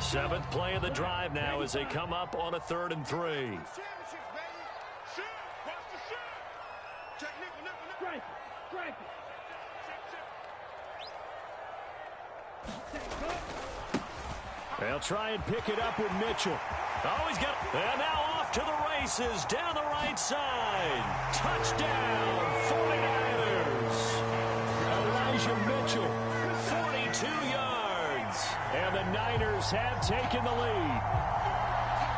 Seventh play of the drive now as they come up on a 3rd and 3. They'll try and pick it up with Mitchell. Oh, he's got it. And now off to the races down the right side. Touchdown, 49ers. Elijah Mitchell, 42 yards. And the Niners have taken the lead.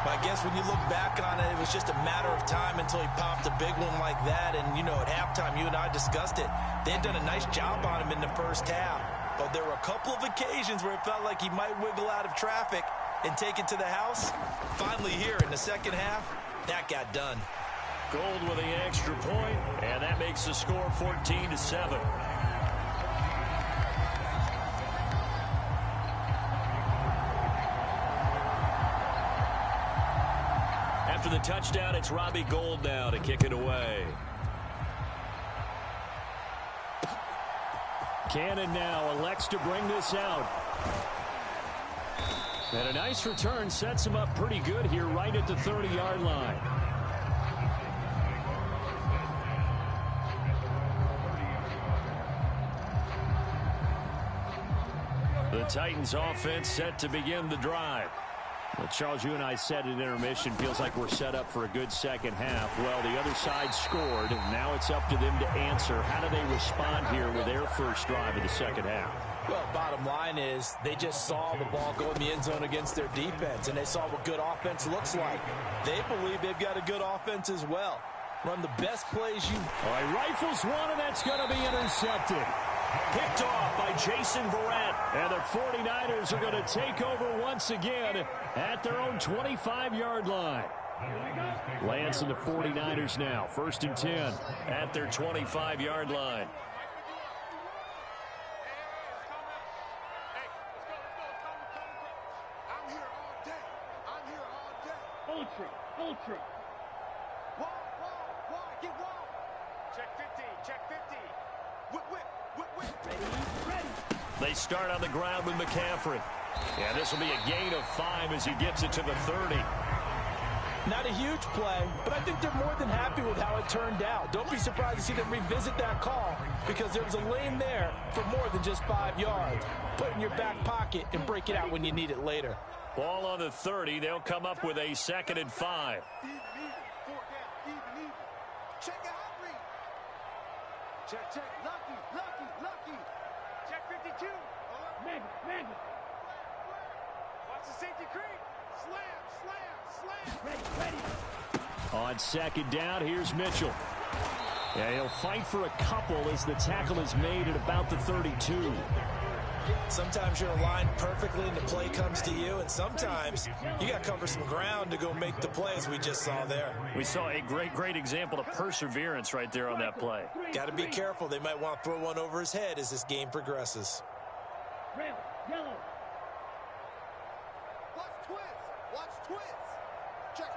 I guess when you look back on it, it was just a matter of time until he popped a big one like that. And, you know, at halftime, you and I discussed it. They had done a nice job on him in the first half. But there were a couple of occasions where it felt like he might wiggle out of traffic and take it to the house. Finally here in the second half, that got done. Gold with the extra point, and that makes the score 14-7. After the touchdown, it's Robbie Gould now to kick it away. Cannon now elects to bring this out. And a nice return sets him up pretty good here right at the 30-yard line. The Titans offense set to begin the drive. Well, Charles, you and I said at intermission, feels like we're set up for a good second half. Well, the other side scored. Now it's up to them to answer. How do they respond here with their first drive of the second half? Well, bottom line is they just saw the ball go in the end zone against their defense, and they saw what good offense looks like. They believe they've got a good offense as well. Run the best plays you... All right, rifles one, and that's going to be intercepted. Picked off by Jason Verrett. And the 49ers are going to take over once again at their own 25-yard line. Lance and the 49ers now, 1st and 10 at their 25-yard line. ultra. Wall, get wall. Check 50, check 50. Whip. Ready. They start on the ground with McCaffrey. Yeah, this will be a gain of 5 as he gets it to the 30. Not a huge play, but I think they're more than happy with how it turned out. Don't be surprised to see them revisit that call because there was a lane there for more than just 5 yards. Put it in your back pocket and break it out when you need it later. Ball on the 30. They'll come up with a 2nd and 5. Even. 4 down, even. Check the hot read. Check. Lucky. Check 52. Maggie. Watch the safety creep. Slam. Ready. On 2nd down, here's Mitchell. Yeah, he'll fight for a couple as the tackle is made at about the 32. Sometimes you're aligned perfectly and the play comes to you, and sometimes you got to cover some ground to go make the play, as we just saw there. We saw a great example of perseverance right there on that play. Got to be careful. They might want to throw one over his head as this game progresses. Red, yellow. Watch twist. Check.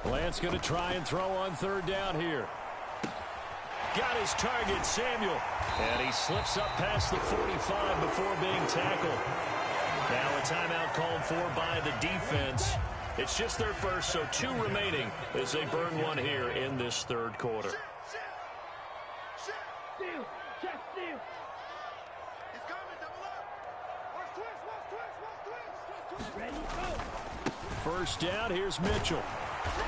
Lance going to try and throw on 3rd down here. Got his target, Samuel. And he slips up past the 45 before being tackled. Now a timeout called for by the defense. It's just their first, so 2 remaining as they burn one here in this 3rd quarter. Steal. He's coming, double up. Watch twist. Ready, go. 1st down, here's Mitchell.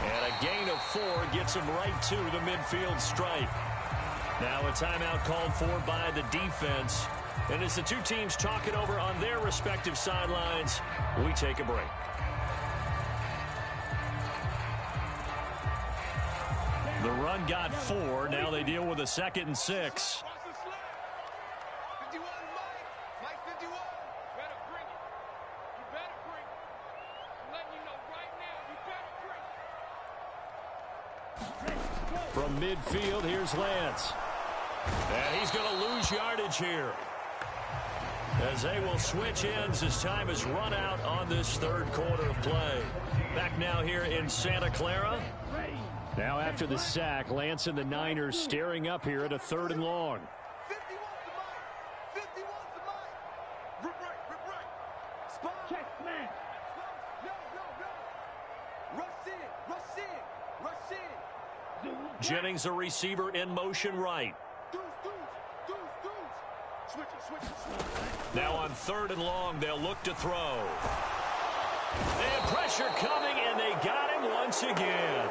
And a gain of 4 gets him right to the midfield stripe. Now a timeout called for by the defense. And as the 2 teams talk it over on their respective sidelines, we take a break. The run got 4. Now they deal with a 2nd and 6. 51, Mike 51. Better bring it. You better bring it. I'm letting you know right now, you better bring it. From midfield, here's Lance. And he's going to lose yardage here, as they will switch ends as time has run out on this 3rd quarter of play. Back now here in Santa Clara. Now after the sack, Lance and the Niners staring up here at a 3rd and long. 51 to Mike. Rip right. Spot. Check, smash. No. Rush in. Jennings, the receiver, in motion right. Switch it. Now on 3rd and long, they'll look to throw. And pressure coming, and they got him once again.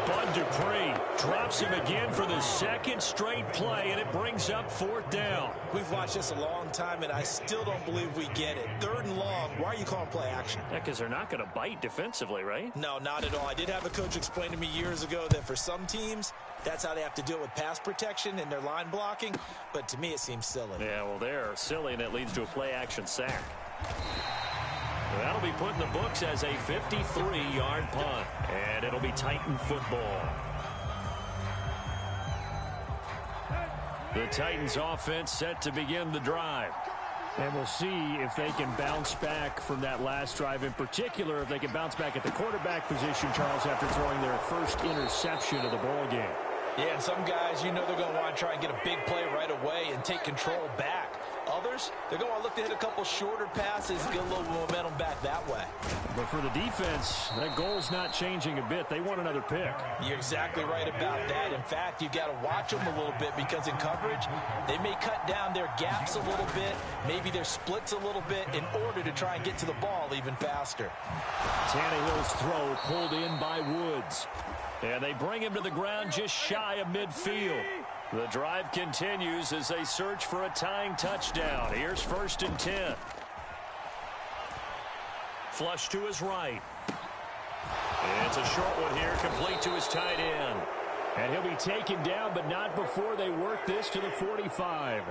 Bud Dupree drops him again for the 2nd straight play, and it brings up 4th down. We've watched this a long time, and I still don't believe we get it. 3rd and long, why are you calling play action? Yeah, because they're not going to bite defensively, right? No, not at all. I did have a coach explain to me years ago that for some teams, that's how they have to deal with pass protection and their line blocking, but to me it seems silly. Yeah, well, they're silly, and it leads to a play-action sack. That'll be put in the books as a 53-yard punt, and it'll be Titan football. The Titans offense set to begin the drive. And we'll see if they can bounce back from that last drive, in particular if they can bounce back at the quarterback position, Charles, after throwing their first interception of the ball game. Yeah, and some guys, they're going to want to try and get a big play right away and take control back. Others, they're going to look to hit a couple shorter passes, get a little momentum back that way. But for the defense, that goal's not changing a bit. They want another pick. You're exactly right about that. In fact, you've got to watch them a little bit because in coverage, they may cut down their gaps a little bit, maybe their splits a little bit in order to try and get to the ball even faster. Tannehill's throw pulled in by Woods. And they bring him to the ground just shy of midfield. The drive continues as they search for a tying touchdown. Here's 1st and 10. Flush to his right. It's a short one here, complete to his tight end. And he'll be taken down, but not before they work this to the 45.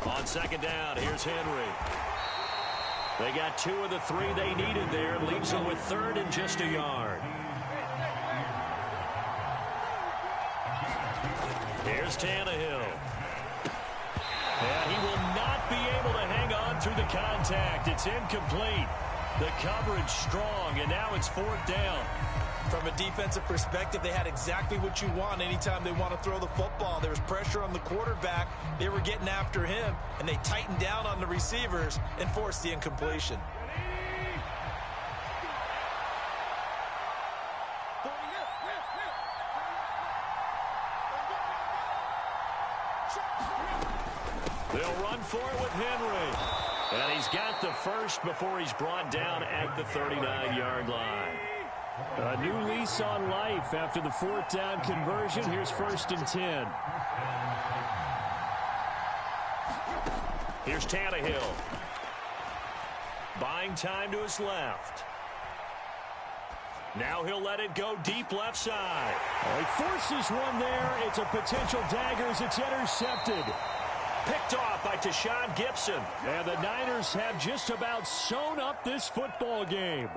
On 2nd down, here's Henry. They got 2 of the 3 they needed there. Leaves them with 3rd and just a yard. Here's Tannehill. And he will not be able to hang the contact. It's incomplete. The coverage strong, and now it's 4th down. From a defensive perspective, they had exactly what you want anytime they want to throw the football. There was pressure on the quarterback. They were getting after him, and they tightened down on the receivers and forced the incompletion. They'll run for it with Henry. And he's got the first before he's brought down at the 39-yard line. A new lease on life after the 4th down conversion. Here's 1st and 10. Here's Tannehill. Buying time to his left. Now he'll let it go deep left side. He forces one there. It's a potential dagger as it's intercepted. Picked off by Tashawn Gibson. And the Niners have just about sewn up this football game.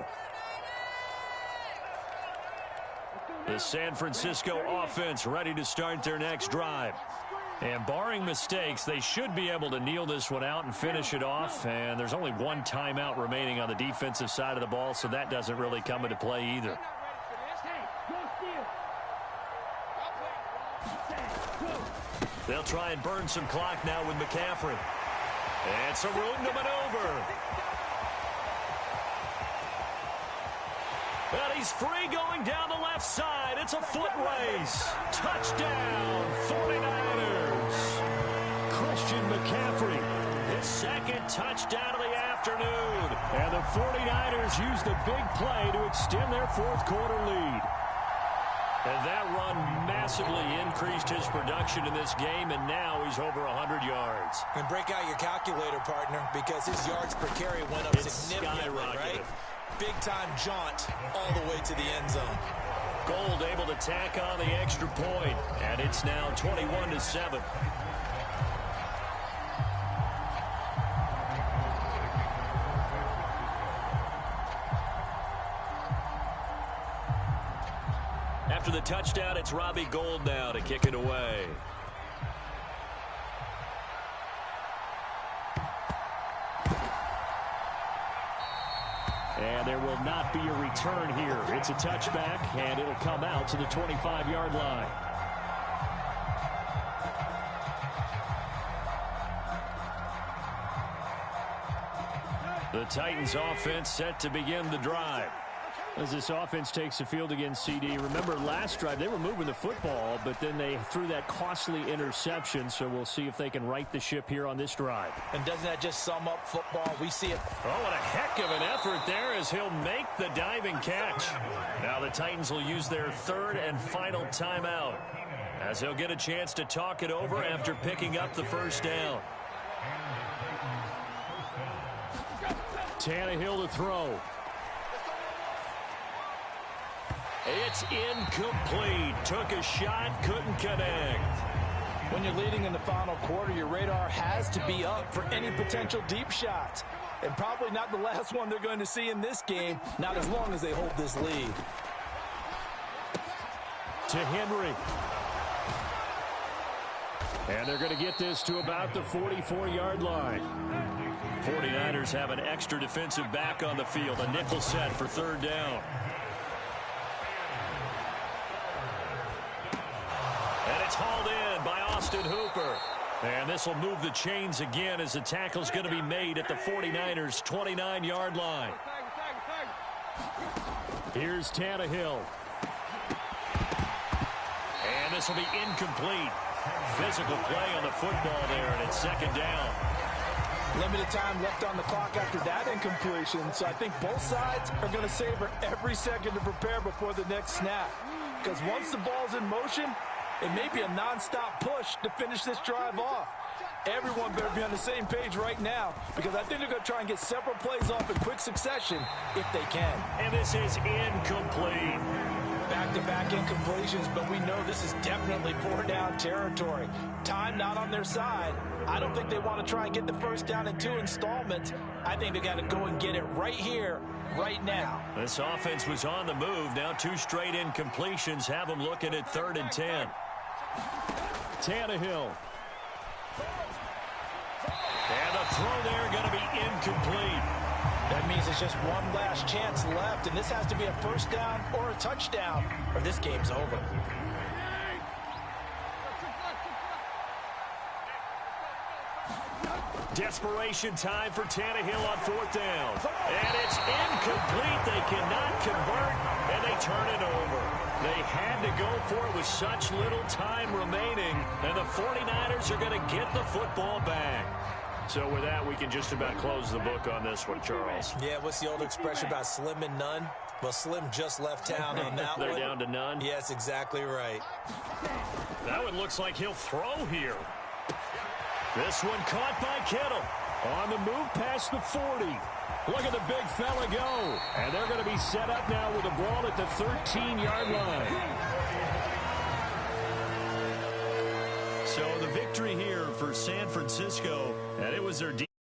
The San Francisco offense ready to start their next drive. And barring mistakes, they should be able to kneel this one out and finish it off. And there's only one timeout remaining on the defensive side of the ball, so that doesn't really come into play either. They'll try and burn some clock now with McCaffrey. And some room to maneuver. And he's free going down the left side. It's a foot race. Touchdown, 49ers. Christian McCaffrey, his 2nd touchdown of the afternoon. And the 49ers use the big play to extend their 4th quarter lead. And that run massively increased his production in this game, and now he's over 100 yards. And break out your calculator, partner, because his yards per carry went up significantly, right? Big-time jaunt all the way to the end zone. Gold able to tack on the extra point, and it's now 21-7. After the touchdown, it's Robbie Gould now to kick it away. And there will not be a return here. It's a touchback, and it'll come out to the 25-yard line. The Titans offense set to begin the drive. As this offense takes the field against CD, remember last drive they were moving the football, but then they threw that costly interception, so we'll see if they can right the ship here on this drive. And doesn't that just sum up football? We see it. Oh, what a heck of an effort there as he'll make the diving catch. Now the Titans will use their 3rd and final timeout as they'll get a chance to talk it over after picking up the 1st down. Tannehill to throw. It's incomplete. Took a shot, couldn't connect. When you're leading in the final quarter, your radar has to be up for any potential deep shots. And probably not the last one they're going to see in this game, not as long as they hold this lead. To Henry. And they're going to get this to about the 44-yard line. 49ers have an extra defensive back on the field. A nickel set for 3rd down. And it's hauled in by Austin Hooper. And this will move the chains again as the tackle's going to be made at the 49ers' 29-yard line. Here's Tannehill. And this will be incomplete. Physical play on the football there, and it's 2nd down. Limited time left on the clock after that incompletion, so I think both sides are going to savor every second to prepare before the next snap. Because once the ball's in motion, it may be a nonstop push to finish this drive off. Everyone better be on the same page right now, because I think they're going to try and get several plays off in quick succession if they can. And this is incomplete. Back-to-back incompletions, but we know this is definitely 4-down territory. Time not on their side. I don't think they want to try and get the 1st down in 2 installments. I think they got to go and get it right here, right now. This offense was on the move. Now 2 straight incompletions have them looking at 3rd and 10. Tannehill. And the throw there going to be incomplete. That means it's just one last chance left, and this has to be a first down or a touchdown, or this game's over. Desperation time for Tannehill on 4th down. And it's incomplete. They cannot convert, and they turn it over. They had to go for it with such little time remaining, and the 49ers are going to get the football back. So with that, we can just about close the book on this one, Charles. Yeah, what's the old expression about slim and none? Well, Slim just left town on that one. They're down to none? Yes, exactly right. That one looks like he'll throw here. This one caught by Kittle. On the move past the 40. Look at the big fella go. And they're going to be set up now with the ball at the 13-yard line. So the victory here for San Francisco, and it was their defense.